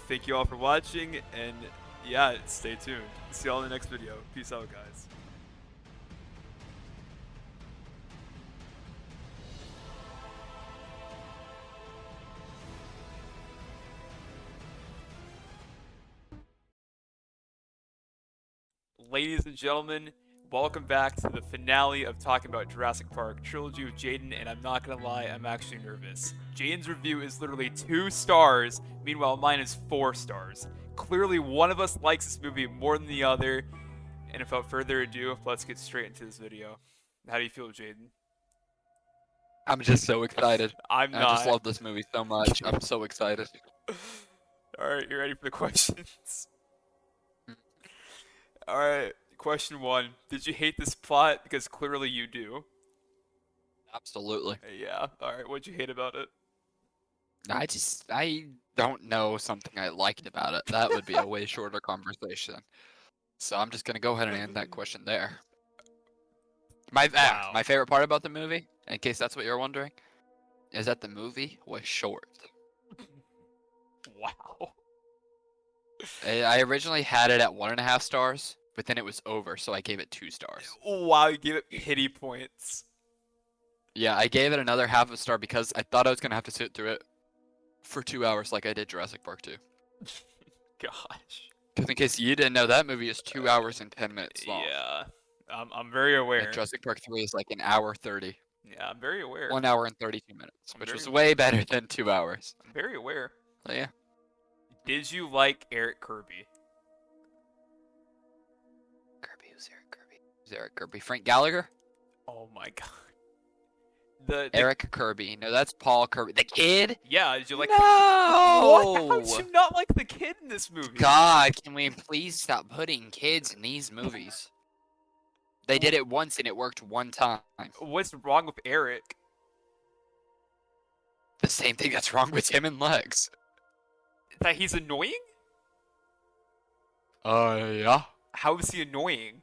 thank you all for watching, and yeah, stay tuned. See y'all in the next video. Peace out, guys. Ladies and gentlemen, welcome back to the finale of talking about Jurassic Park Trilogy with Jaden, and I'm not gonna lie, I'm actually nervous. Jaden's review is literally 2 stars, meanwhile mine is 4 stars. Clearly one of us likes this movie more than the other, and without further ado, let's get straight into this video. How do you feel, Jaden? I'm just so excited. I'm I not. just love this movie so much. I'm so excited. Alright, you ready for the questions? Alright, question 1. Did you hate this plot? Because clearly you do. Absolutely. Yeah, alright, what'd you hate about it? I don't know something I liked about it. That would be a way shorter conversation. So I'm just gonna go ahead and end that question there. Wow. My favorite part about the movie, in case that's what you're wondering, is that the movie was short. Wow. I originally had it at 1.5 stars, but then it was over, so I gave it 2 stars. Wow, you gave it pity points. Yeah, I gave it another half a star because I thought I was gonna have to sit through it for 2 hours like I did Jurassic Park 2. Gosh. Because in case you didn't know, that movie is 2 hours and 10 minutes long. Yeah, I'm very aware. And Jurassic Park 3 is like 1 hour 30. Yeah, I'm very aware. 1 hour and 32 minutes, I'm which very was aware. way better than 2 hours. I'm very aware. So yeah. Did you like Eric Kirby? Who's Eric Kirby? Frank Gallagher? Oh my god. The Eric Kirby. No, that's Paul Kirby. The kid? Yeah, did you like? No! What? How'd you not like the kid in this movie? God, can we please stop putting kids in these movies? They did it once and it worked one time. What's wrong with Eric? The same thing that's wrong with Tim and Lex. That he's annoying? Yeah. How is he annoying?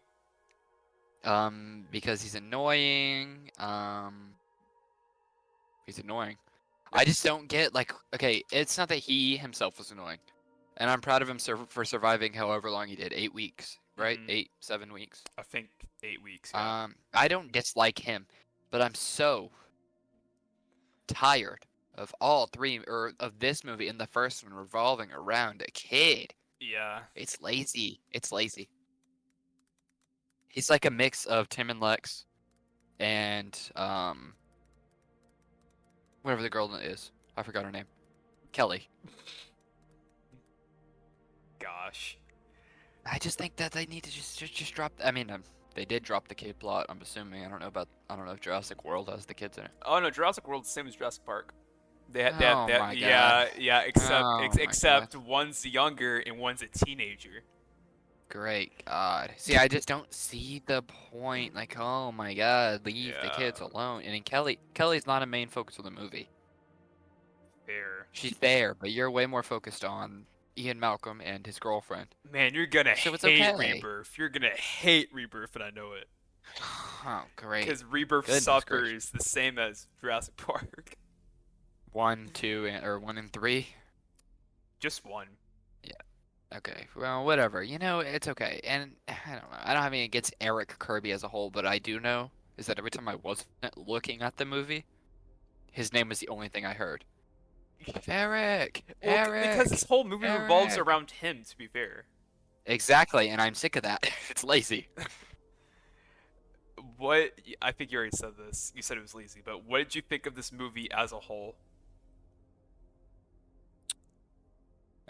Because he's annoying. He's annoying. I just don't get, like, okay, it's not that he himself was annoying. And I'm proud of him for surviving however long he did. 8 weeks, right? Mhm. 8, 7 weeks. I think 8 weeks. Yeah. I don't dislike him, but I'm so tired of all 3, or of this movie and the first one revolving around a kid. Yeah. It's lazy. It's lazy. He's like a mix of Tim and Lex and whatever the girl is. I forgot her name. Kelly. Gosh. I just think that they need to just drop. I mean, they did drop the kid plot. I'm assuming. I don't know if Jurassic World has the kids in it. Oh no, Jurassic World's the same as Jurassic Park. They had, Oh my yeah, God. yeah. Except, Oh my except one's younger and one's a teenager. Great God. See, I just don't see the point. Like, oh my God, leave the kids Yeah. alone. And then Kelly's not a main focus of the movie. Fair. She's there, but you're way more focused on Ian Malcolm and his girlfriend. Man, you're gonna So it's hate okay. Rebirth. You're gonna hate Rebirth, and I know it. Oh, great. Because Rebirth Goodness suffers gracious. the same as Jurassic Park. 1, 2, or 1 and 3. Just one. Okay, well, whatever. It's okay. And I don't know. I don't have anything against Eric Kirby as a whole, but I do know is that every time I wasn't looking at the movie, his name was the only thing I heard. Eric! Well, because Eric! this whole movie revolves Eric! around him, to be fair. Exactly, and I'm sick of that. It's lazy. What I think you already said this. You said it was lazy, but what did you think of this movie as a whole?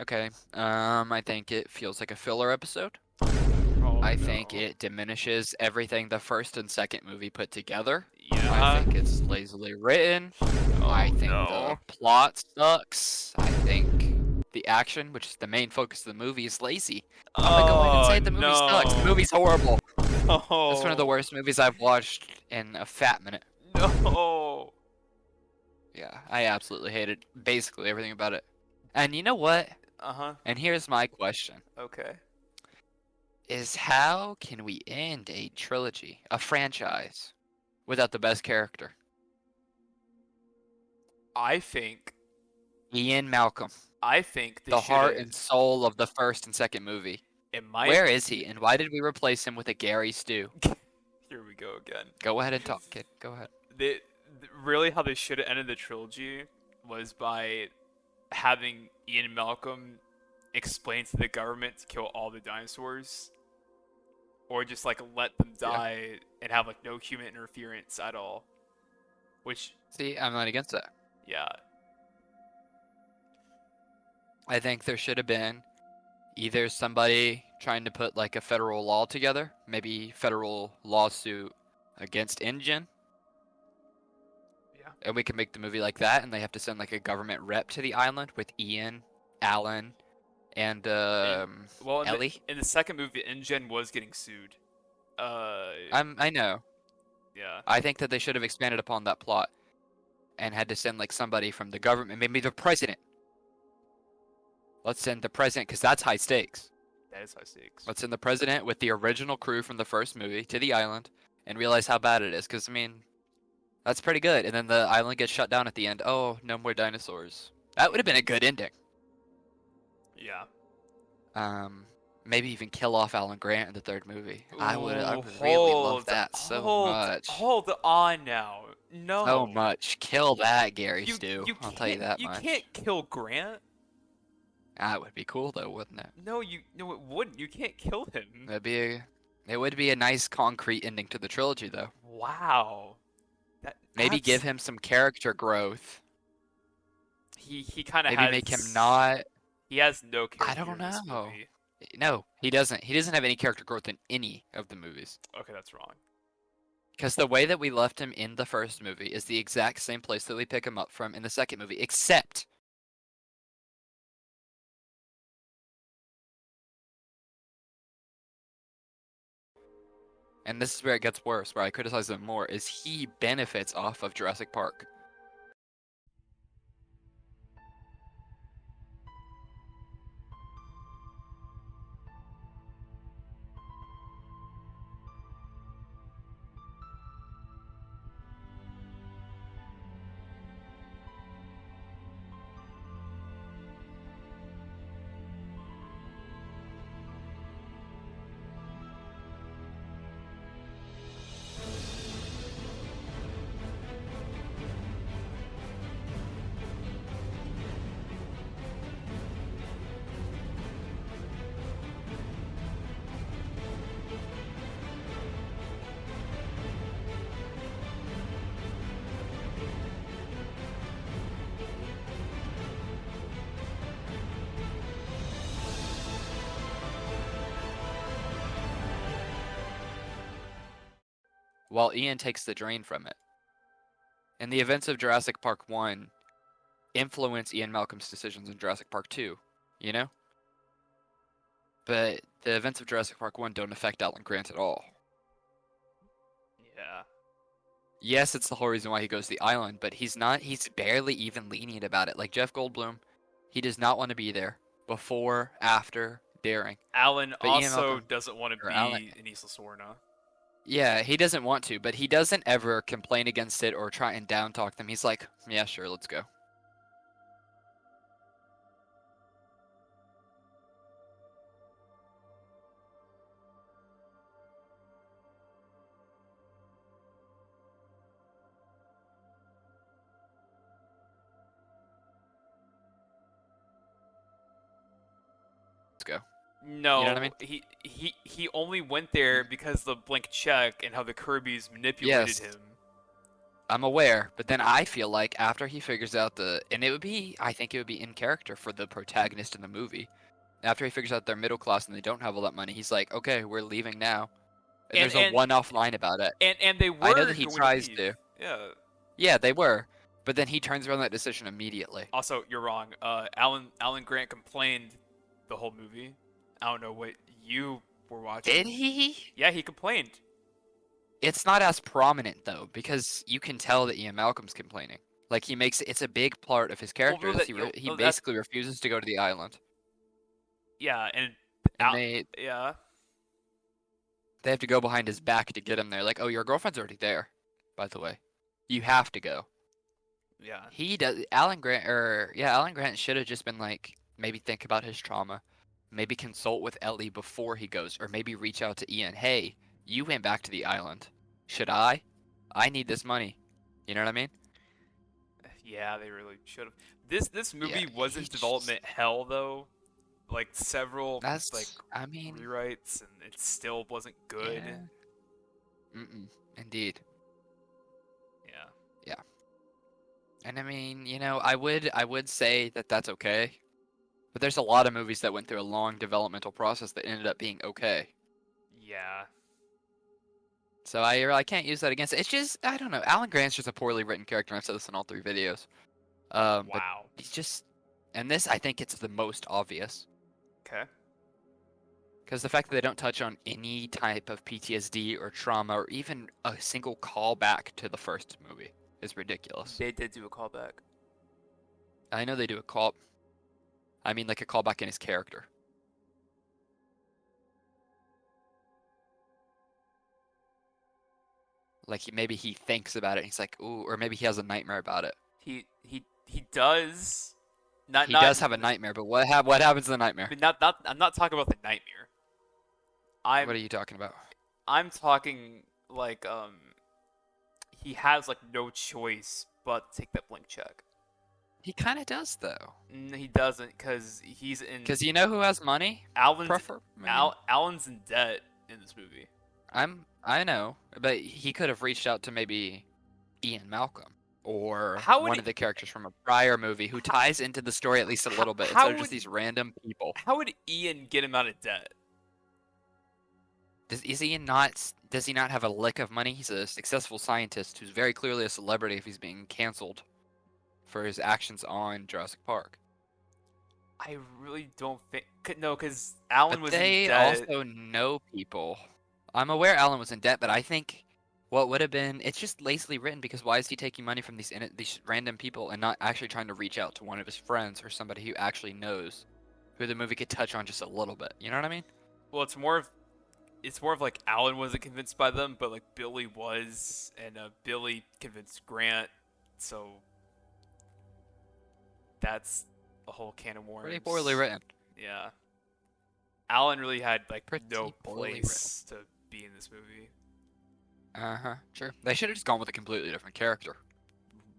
Okay, I think it feels like a filler episode. Oh, I think no. it diminishes everything the first and second movie put together. I Yeah. think it's lazily written. Oh, I think no. the plot sucks. I think the action, which is the main focus of the movie, is lazy. I'm gonna go ahead and say the movie sucks. The no. movie's horrible. No. It's one of the worst movies I've watched in a fat minute. No. Yeah, I absolutely hated basically everything about it. And you know what? Uh-huh. And here's my question. Okay. Is how can we end a trilogy, a franchise, without the best character? I think Ian Malcolm, they the should heart and soul of the first and second movie. in my Where is he, and why did we replace him with a Gary Stu? Here we go again. Go ahead and talk, kid. Go ahead. Really how they should have ended the trilogy was by having Ian Malcolm explain to the government to kill all the dinosaurs, or just like let them die and have like no human interference at all. Which, See, I'm not against that. yeah, I think there should have been either somebody trying to put like a federal law together, maybe federal lawsuit against InGen, yeah. and we can make the movie like that, and they have to send like a government rep to the island with Ian, Alan, and Well, Ellie. in the second movie, InGen was getting sued. I know. Yeah. I think that they should have expanded upon that plot and had to send like somebody from the government, maybe the president. Let's send the president because that's high stakes. That is high stakes. Let's send the president with the original crew from the first movie to the island and realize how bad it is. Because I mean, that's pretty good. And then the island gets shut down at the end. Oh, no more dinosaurs. That would have been a good ending. Yeah. Maybe even kill off Alan Grant in the third movie. I would Ooh, really love that so much. Hold on now. No. So much. Kill that Gary You, Stu. you I'll tell you that You much. can't kill Grant. That would be cool though, wouldn't it? No, it wouldn't. You can't kill him. It would be a nice concrete ending to the trilogy though. Wow. Maybe give That's- him some character growth. He kind of Maybe has. make him not. He has no character. I don't in this know. movie. No, he doesn't. He doesn't have any character growth in any of the movies. Okay, that's wrong. Because the way that we left him in the first movie is the exact same place that we pick him up from in the second movie, except and this is where it gets worse, where I criticize him more, is he benefits off of Jurassic Park. While Ian takes the drain from it. And the events of Jurassic Park 1 influence Ian Malcolm's decisions in Jurassic Park 2, you know? But the events of Jurassic Park 1 don't affect Alan Grant at all. Yeah. Yes, it's the whole reason why he goes to the island, but he's barely even lenient about it. Like Jeff Goldblum, he does not want to be there before, after, during. Alan But Ian also Malcolm- doesn't want to or be Alan- in Isla Sorna. Yeah, he doesn't want to, but he doesn't ever complain against it or try and down talk them. He's like, yeah, sure, let's go. You know what I No, mean? he only went there because of the blank check and how the Kirby's manipulated Yes, him. I'm aware, but then I feel like after he figures out and it would be, I think it would be in character for the protagonist in the movie. After he figures out they're middle class and they don't have all that money, he's like, okay, we're leaving now. And And there's a and one-off line about it. and they I know were that he going to tries leave. to. Yeah. Yeah, they were, but then he turns around that decision immediately. Also, you're wrong. Alan Grant complained the whole movie. I don't know what you were watching. Did he? Yeah, he complained. It's not as prominent though, because you can tell that Ian Malcolm's complaining. Like it's a big part of his character no, is he basically refuses to go to the island, yeah, and and they yeah. have to go behind his back to get him there. Like, oh, your girlfriend's already there, by the way. You have to go. Yeah. He does. Alan Grant should have just been like, maybe think about his trauma, maybe consult with Ellie before he goes, or maybe reach out to Ian. Hey, you went back to the island. Should I? I need this money. You know what I mean? Yeah, they really should have. This Yeah, movie wasn't development hell though. Like several I mean, rewrites, and it still wasn't good. yeah. Indeed. Yeah. Yeah. And I mean, I would say that that's okay. But there's a lot of movies that went through a long developmental process that ended up being okay. Yeah. So I can't use that against it. It's just, I don't know. Alan Grant's just a poorly written character. I've said this in all 3 videos. But Wow. he's just, and this I think it's the most obvious. Okay. Because the fact that they don't touch on any type of PTSD or trauma or even a single callback to the first movie is ridiculous. They did do a callback. I know they do I mean like a callback in his character. Like maybe he thinks about it and he's like, ooh, or maybe he has a nightmare about it. He does. He does have a nightmare, but what happens in the nightmare? But I'm not talking about the nightmare. What are you talking about? I'm talking like he has like no choice but to take that blank check. He kind of does though. He doesn't, because he's in. Because you know who has money? Alan's in debt in this movie. I know, but he could have reached out to maybe Ian Malcolm or one of the characters from a prior movie who ties into the story at least a little bit instead of just these random people. How would Ian get him out of debt? Does he not have a lick of money? He's a successful scientist who's very clearly a celebrity if he's being canceled for his actions on Jurassic Park. I really don't think. No, because Alan was in They debt. also know people. I'm aware Alan was in debt, but I think what would have been, it's just lazily written, because why is he taking money from these random people and not actually trying to reach out to one of his friends or somebody who actually knows, who the movie could touch on just a little bit? You know what I mean? Well, it's more of like Alan wasn't convinced by them, but like Billy was, and Billy convinced Grant, so that's a whole can of worms. Pretty poorly written. Yeah. Alan really had like Pretty no poorly place to be in this movie. Sure. They should have just gone with a completely different character.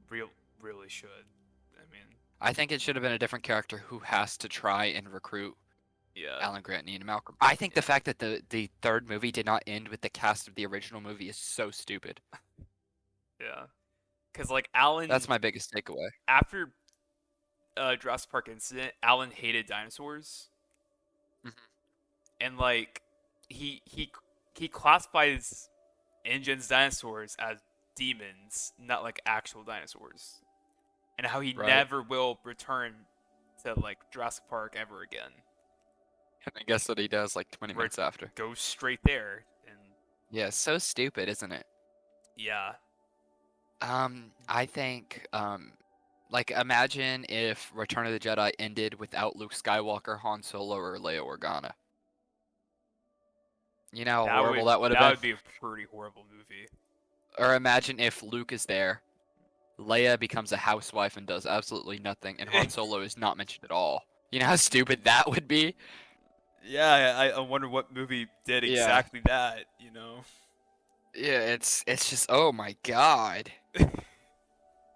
Really should. I mean, I think it should have been a different character who has to try and recruit yeah. Alan Grant and Ian Malcolm. I think the fact that the third movie did not end with the cast of the original movie is so stupid. Yeah. Because like Alan. That's my biggest takeaway. After Jurassic Park incident, Alan hated dinosaurs. Mhm. And like he classifies InGen's dinosaurs as demons, not like actual dinosaurs. And how he never will return to like Jurassic Park ever again. And I guess what he does like 20 minutes after. Goes straight there. And yeah, so stupid, isn't it? Yeah. I think like imagine if Return of the Jedi ended without Luke Skywalker, Han Solo, or Leia Organa. You know how horrible that would have been? That would be a pretty horrible movie. Or imagine if Luke is there, Leia becomes a housewife and does absolutely nothing, and Han Solo is not mentioned at all. You know how stupid that would be? Yeah, I wonder what movie did exactly that, you know? Yeah, it's just, oh my god.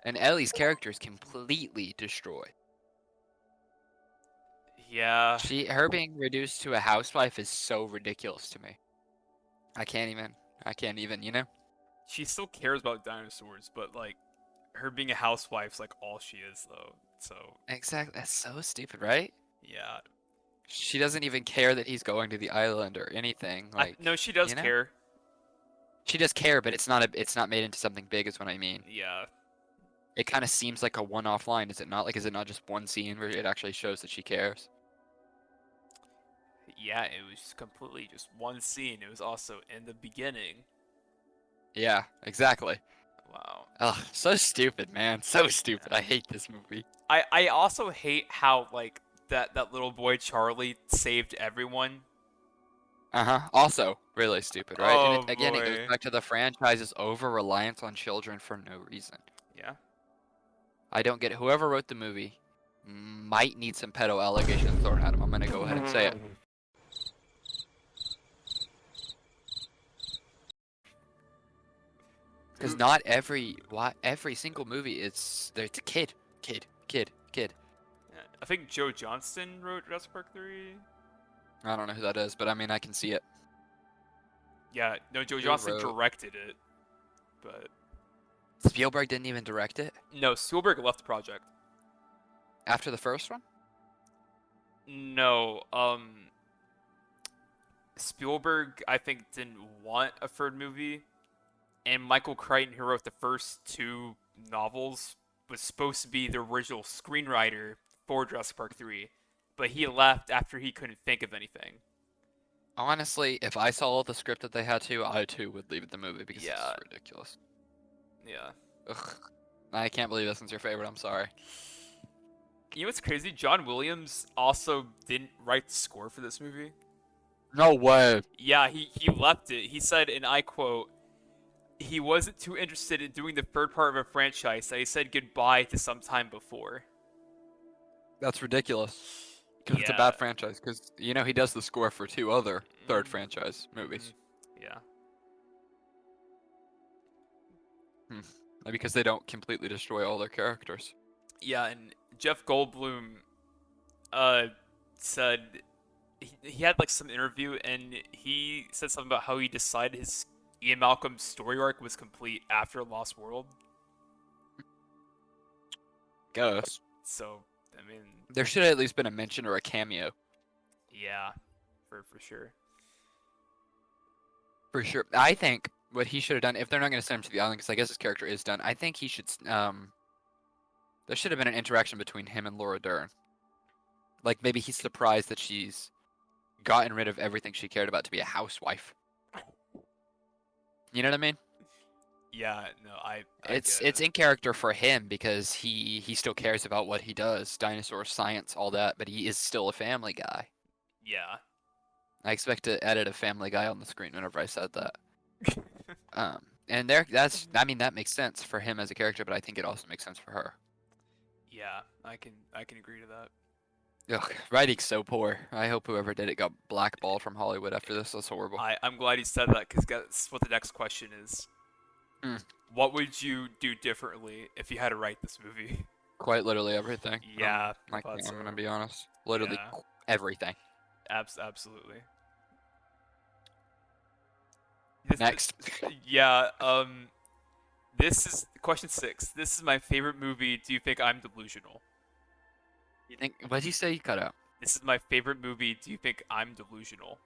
And Ellie's character is completely destroyed. Yeah, Her being reduced to a housewife is so ridiculous to me. I can't even, you know? she still cares about dinosaurs, but like her being a housewife's like all she is though. So Exactly. That's so stupid, right? yeah, She doesn't even care that he's going to the island or anything. Like, no, she does you know? care. She does care, but it's not made into something big, is what I mean. Yeah, It kind of seems like a one-off line, is it not? Like, is it not just one scene where it actually shows that she cares? yeah, it was completely just one scene. It was also in the beginning. Yeah, exactly. Wow. Ugh, so stupid, man. So stupid. Yeah. I hate this movie. I also hate how like that little boy Charlie saved everyone. Uh-huh. Also, really stupid, right? And Oh again, it goes boy. back to the franchise's over-reliance on children for no reason. Yeah. I don't get it. Whoever wrote the movie might need some pedo allegations thrown at him. I'm gonna go ahead and say it. Because not every single movie it's a kid. Yeah. I think Joe Johnston wrote Jurassic Park 3. I don't know who that is, but I mean I can see it. Yeah, no, Joe Who Johnston wrote? directed it, but Spielberg didn't even direct it no, Spielberg left the project. after the first one? No, Spielberg I think didn't want a third movie, and Michael Crichton, who wrote the first two novels, was supposed to be the original screenwriter for Jurassic Park 3, but he left after he couldn't think of anything. Honestly, if I saw the script that they had to, I too would leave the movie because Yeah. it's ridiculous. Yeah. Ugh. I can't believe this one's your favorite. I'm sorry. You know what's crazy? John Williams also didn't write the score for this movie. No way. Yeah, he left it. He said, and I quote, he wasn't too interested in doing the third part of a franchise that he said goodbye to some time before. That's ridiculous. Because it's a Yeah. bad franchise. Because, you know, he does the score for two other third Mm, franchise movies. Yeah. Because they don't completely destroy all their characters. Yeah, and Jeff Goldblum said he had like some interview and he said something about how he decided his Ian Malcolm story arc was complete after Lost World. Guess. So, I mean, There should have at least been a mention or a cameo. yeah, for sure. For sure. I think what he should have done, if they're not going to send him to the island, because I guess his character is done, I think he should, there should have been an interaction between him and Laura Dern. Like, maybe he's surprised that she's gotten rid of everything she cared about to be a housewife. You know what I mean? Yeah, no, I It's get it. in character for him because he still cares about what he does, dinosaurs, science, all that, but he is still a family guy. Yeah. I expect to edit a Family Guy on the screen whenever I said that. And that makes sense for him as a character, but I think it also makes sense for her. Yeah, I can agree to that. Ugh, writing's so poor. I hope whoever did it got blackballed from Hollywood after this. That's horrible. I'm glad you said that because that's what the next question is. Hmm. What would you do differently if you had to write this movie? Quite literally everything. Yeah, I I'm thought so. gonna be honest. Literally Yeah. everything. Absolutely. Next. Yeah. This is question 6. This is my favorite movie. Do you think I'm delusional? You think? What did you say? You cut out. This is my favorite movie. Do you think I'm delusional?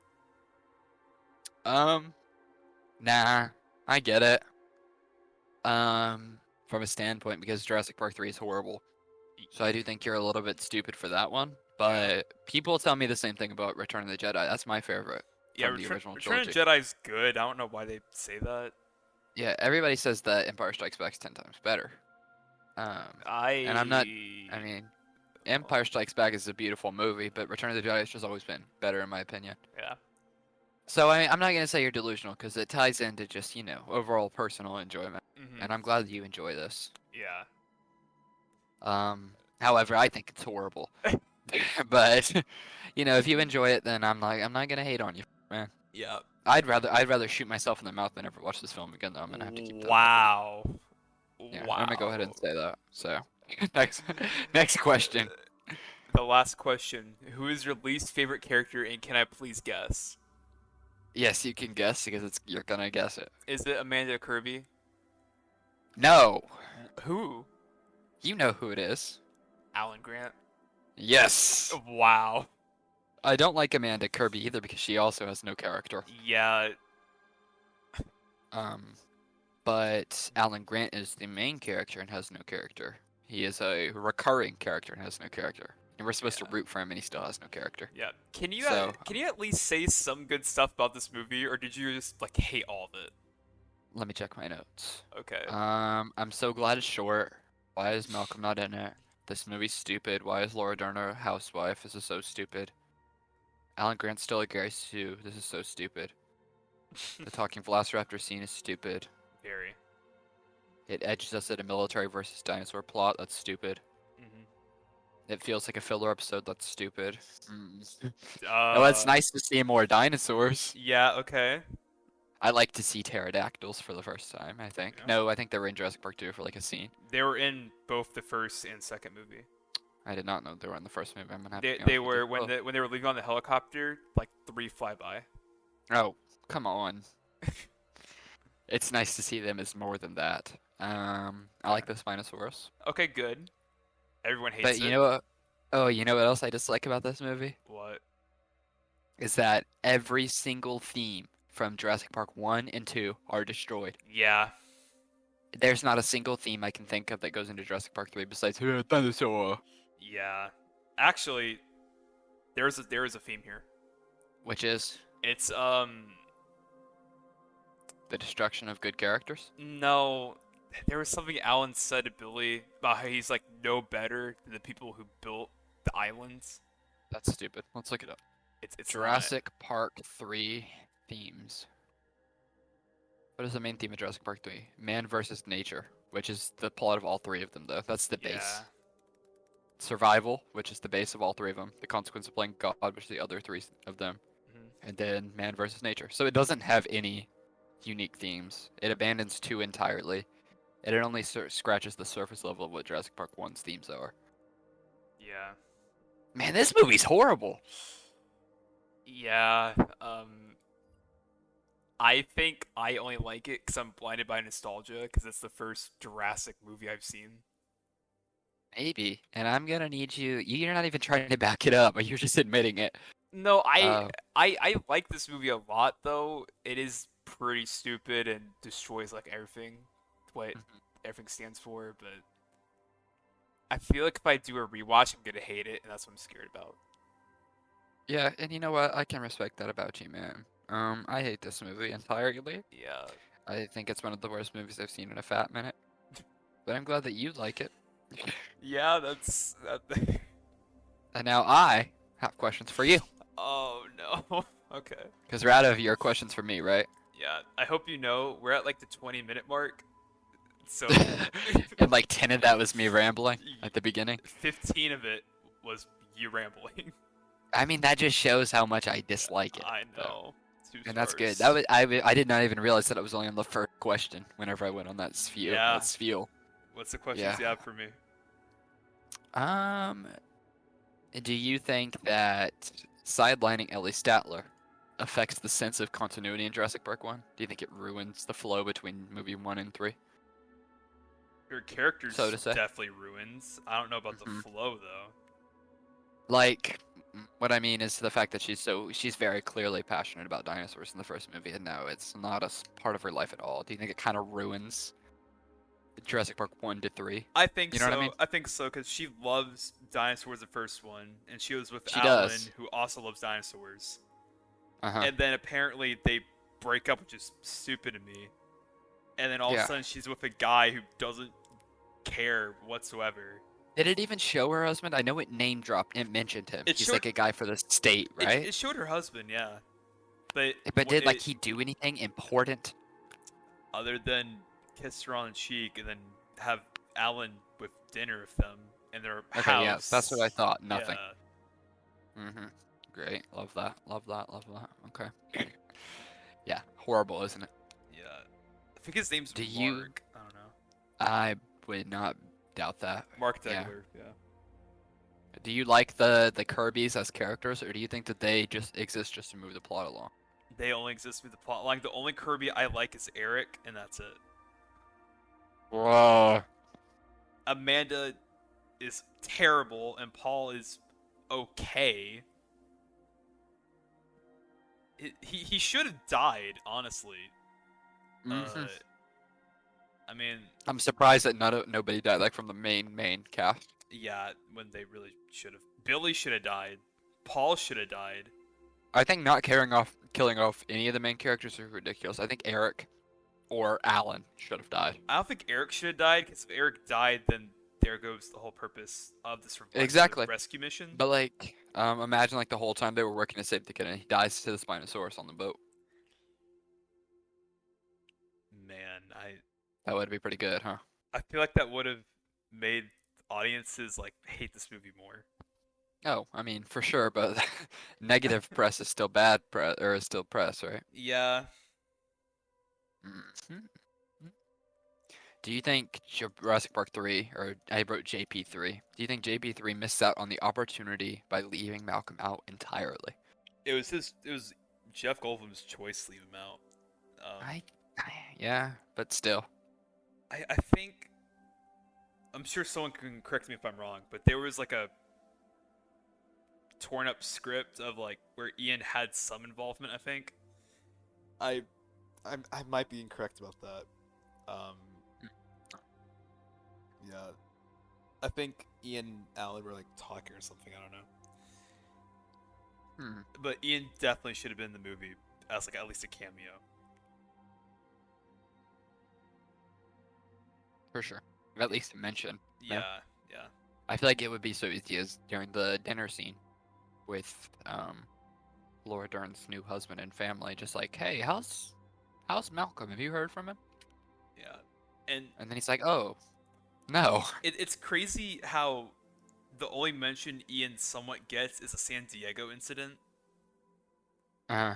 Nah. I get it. From a standpoint, because Jurassic Park 3 is horrible. So I do think you're a little bit stupid for that one. But people tell me the same thing about Return of the Jedi. That's my favorite Yeah, from the original Return of the trilogy. Jedi's good. I don't know why they say that. Yeah, everybody says that Empire Strikes Back's 10 times better. And I'm not. I mean, Empire Strikes Back is a beautiful movie, but Return of the Jedi has just always been better in my opinion. Yeah. So I'm not gonna say you're delusional because it ties into just overall personal enjoyment, Mhm. and I'm glad that you enjoy this. Yeah. However, I think it's horrible. But if you enjoy it, then I'm not gonna hate on you, man. Yeah. I'd rather shoot myself in the mouth than ever watch this film again. Though I'm gonna have to keep that. Wow. Yeah, Wow. I'm gonna go ahead and say that. So next question. The last question: who is your least favorite character, and can I please guess? Yes, you can guess because you're gonna guess it. Is it Amanda Kirby? No, Who? you know who it is. Alan Grant. Yes. Wow. I don't like Amanda Kirby either because she also has no character. Yeah. Um, but Alan Grant is the main character and has no character. He is a recurring character and has no character. And we're supposed to Yeah. root for him and he still has no character. Yeah. So, Can you at least say some good stuff about this movie, or did you just like hate all of it? let me check my notes. Okay. I'm so glad it's short. Why is Malcolm not in it? This movie's stupid. Why is Laura Dern a housewife? This is so stupid. Alan Grant's still a Gary Sue. This is so stupid. The talking velociraptor scene is stupid. Very. It edges us at a military versus dinosaur plot. That's stupid. Hmm. It feels like a filler episode. That's stupid. Uh. Oh, it's nice to see more dinosaurs. Yeah. Okay. I like to see pterodactyls for the first time, I think. Yeah. No, I think they were in Jurassic Park 2 for like a scene. They were in both the first and second movie. I did not know they were in the first movie. I'm gonna have They to be they honest with were you. when they were leaving on the helicopter. Like 3 fly by. Oh, come on. It's nice to see them as more than that. I like the Spinosaurus. Okay. Good. Everyone hates But it. you know what? Oh, you know what else I dislike about this movie? What? Is that every single theme from Jurassic Park 1 and 2 are destroyed. Yeah. There's not a single theme I can think of that goes into Jurassic Park 3 besides dinosaur, Yeah. Actually, there is a theme here. which is It's the destruction of good characters. no, there was something Alan said to Billy about how he's like no better than the people who built the islands. That's stupid. Let's look it up. It's not. Jurassic Park 3 themes. What is the main theme of Jurassic Park 3? Man versus nature, which is the plot of all three of them, though. That's the base. Yeah. Survival, which is the base of all three of them. The consequence of playing God, which is the other three of them. Mhm. And then man versus nature. So it doesn't have any unique themes. It abandons two entirely. And it only scratches the surface level of what Jurassic Park 1's themes are. Yeah. Man, this movie's horrible. Yeah. I think I only like it because I'm blinded by nostalgia because it's the first Jurassic movie I've seen. Maybe. And I'm gonna need you. You're not even trying to back it up, but you're just admitting it. No, Uh, I like this movie a lot though. It is pretty stupid and destroys like everything, what Mhm. everything stands for. But I feel like if I do a rewatch, I'm gonna hate it, and that's what I'm scared about. Yeah, and you know what? I can respect that about you, man. I hate this movie entirely. Yeah. I think it's one of the worst movies I've seen in a fat minute. But I'm glad that you like it. Yeah, that's that. And now I have questions for you. Oh no. Okay. Because we're out of your questions for me, right? Yeah. I hope you know we're at like the 20-minute mark. So And like 10 of that was me rambling at the beginning. 15 of it was you rambling. I mean, that just shows how much I dislike it. I so. know. 2 And that's good. stars. I did not even realize that it was only on the first question whenever I went on that spiel. Yeah. That spiel. What's the questions Yeah. you have for me? Do you think that sidelining Ellie Statler affects the sense of continuity in Jurassic Park 1? Do you think it ruins the flow between movie 1 and 3? Her character's So to say. definitely ruins. I don't know about the Mhm. flow though. Like, what I mean is the fact that she's very clearly passionate about dinosaurs in the first movie, and now it's not a part of her life at all. Do you think it kind of ruins Jurassic Park 1 to 3? I think You know so. what I mean? I think so because she loves dinosaurs the first one, and she was with She Alan, does. who also loves dinosaurs. Uh-huh. And then apparently they break up, which is stupid to me. And then all of Yeah. a sudden she's with a guy who doesn't care whatsoever. Did it even show her husband? I know it name dropped. It mentioned him. It He's showed- like a guy for the state, right? It showed her husband, yeah. But Did like he do anything important? other than kiss her on the cheek and then have Alan with dinner with them in their Okay, house. yeah, that's what I thought. Nothing. Yeah. Mm-hmm. Great. Love that. Love that. Love that. Okay. Yeah. Horrible, isn't it? Yeah. I think his name's Do you- Mark. I don't know. I would not doubt that. Mark Yeah. Degler, yeah. Do you like the Kirby's as characters, or do you think that they just exist just to move the plot along? They only exist with the plot line. The only Kirby I like is Eric, and that's it. Whoa. Amanda is terrible, and Paul is okay. He should have died, honestly. Hmm. I mean, I'm surprised that nobody died, like from the main cast. yeah, when they really should have. Billy should have died. Paul should have died. I think not killing off any of the main characters is ridiculous. I think Eric or Alan should have died. I don't think Eric should have died, because if Eric died, then there goes the whole purpose of this Exactly. rescue mission. But like, imagine like the whole time they were working to save the kid, and he dies to the Spinosaurus on the boat. Man, That would be pretty good, huh? I feel like that would have made audiences like hate this movie more. Oh, I mean, for sure, but negative press is still bad press, or is still press, right? Yeah, Mhm. Do you think Jurassic Park 3, or I wrote JP3, do you think JP3 missed out on the opportunity by leaving Malcolm out entirely? it was Jeff Goldblum's choice to leave him out. I, yeah, but still. I think I'm sure someone can correct me if I'm wrong, but there was like a torn up script of like where Ian had some involvement. I think. I I might be incorrect about that. Um, yeah, I think Ian and Alan were like talking or something. I don't know. Hmm, But Ian definitely should have been in the movie as like at least a cameo. for sure. At least mention. No? Yeah, yeah. I feel like it would be so easy as during the dinner scene with Laura Dern's new husband and family, just like, hey, how's Malcolm? Have you heard from him? Yeah. And And then he's like, oh, no. it's crazy how the only mention Ian somewhat gets is a San Diego incident, Uh,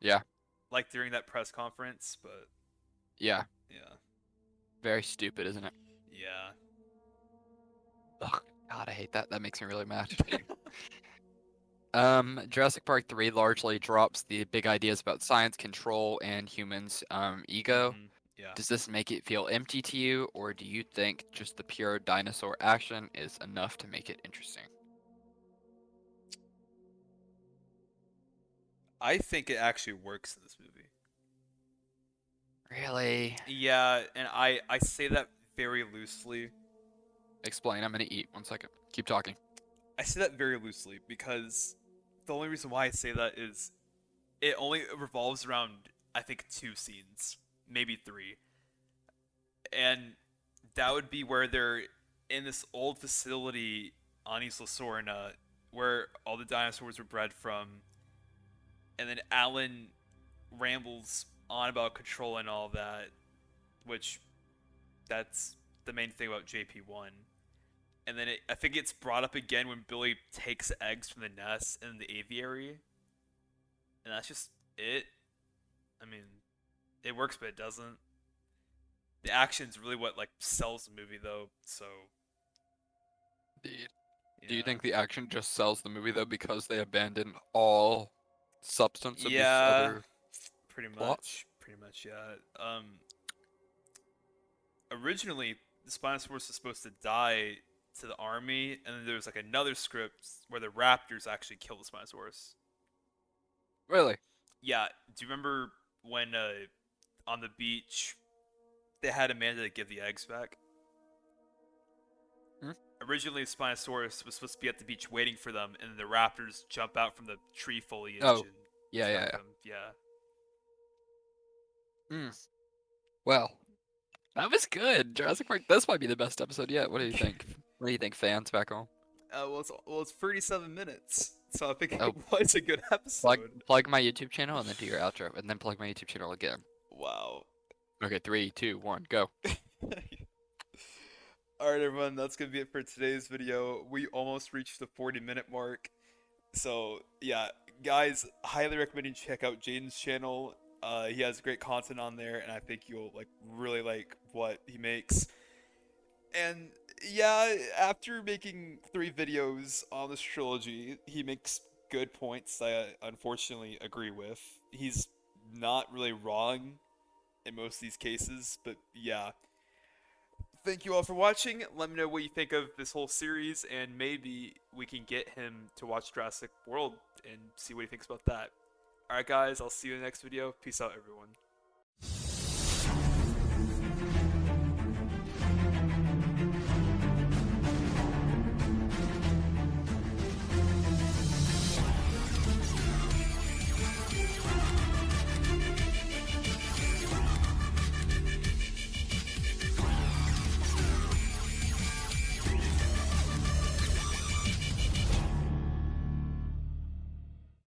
yeah, like during that press conference, but yeah. yeah. Very stupid, isn't it? Yeah. Ugh, God, I hate that. That makes me really mad. Jurassic Park 3 largely drops the big ideas about science, control, and humans' ego. Mhm, yeah. Does this make it feel empty to you, or do you think just the pure dinosaur action is enough to make it interesting? I think it actually works in this movie. Really? Yeah, and I say that very loosely. Explain. I'm gonna eat. 1 second. Keep talking. I say that very loosely because the only reason why I say that is it only revolves around I think 2 scenes, maybe 3. And that would be where they're in this old facility on Isla Sorna where all the dinosaurs were bred from, and then Alan rambles on about control and all that, which that's the main thing about JP1. And then I think it's brought up again when Billy takes eggs from the nest in the aviary, and that's just it. I mean, it works, but it doesn't. The action's really what like sells the movie, though. So, Indeed. yeah. Do you think the action just sells the movie though because they abandon all substance of these Yeah, other pretty plots? much, pretty much, yeah. Originally, the Spinosaurus was supposed to die to the army, and then there was like another script where the Raptors actually kill the Spinosaurus. Really? Yeah, do you remember when on the beach they had Amanda give the eggs back? Hmm? Originally, the Spinosaurus was supposed to be at the beach waiting for them, and then the Raptors jump out from the tree foliage Oh, and yeah, attack yeah, them. Yeah. yeah. Well, that was good. Jurassic Park. This might be the best episode yet. What do you think? What do you think, fans back home? Well, it's 37 minutes, so I think it Oh, was a good plug episode. plug my YouTube channel and then do your outro, and then plug my YouTube channel again. Wow. Okay, 3, 2, 1, go. Alright, everyone, that's gonna be it for today's video. We almost reached the 40-minute mark. So, yeah, guys, highly recommend you check out Jaden's channel. He has great content on there, and I think you'll like really like what he makes. And Yeah, after making 3 videos on this trilogy, he makes good points I unfortunately agree with. He's not really wrong in most of these cases, but yeah. Thank you all for watching. Let me know what you think of this whole series, and maybe we can get him to watch Jurassic World and see what he thinks about that. Alright, guys, I'll see you in the next video. Peace out, everyone.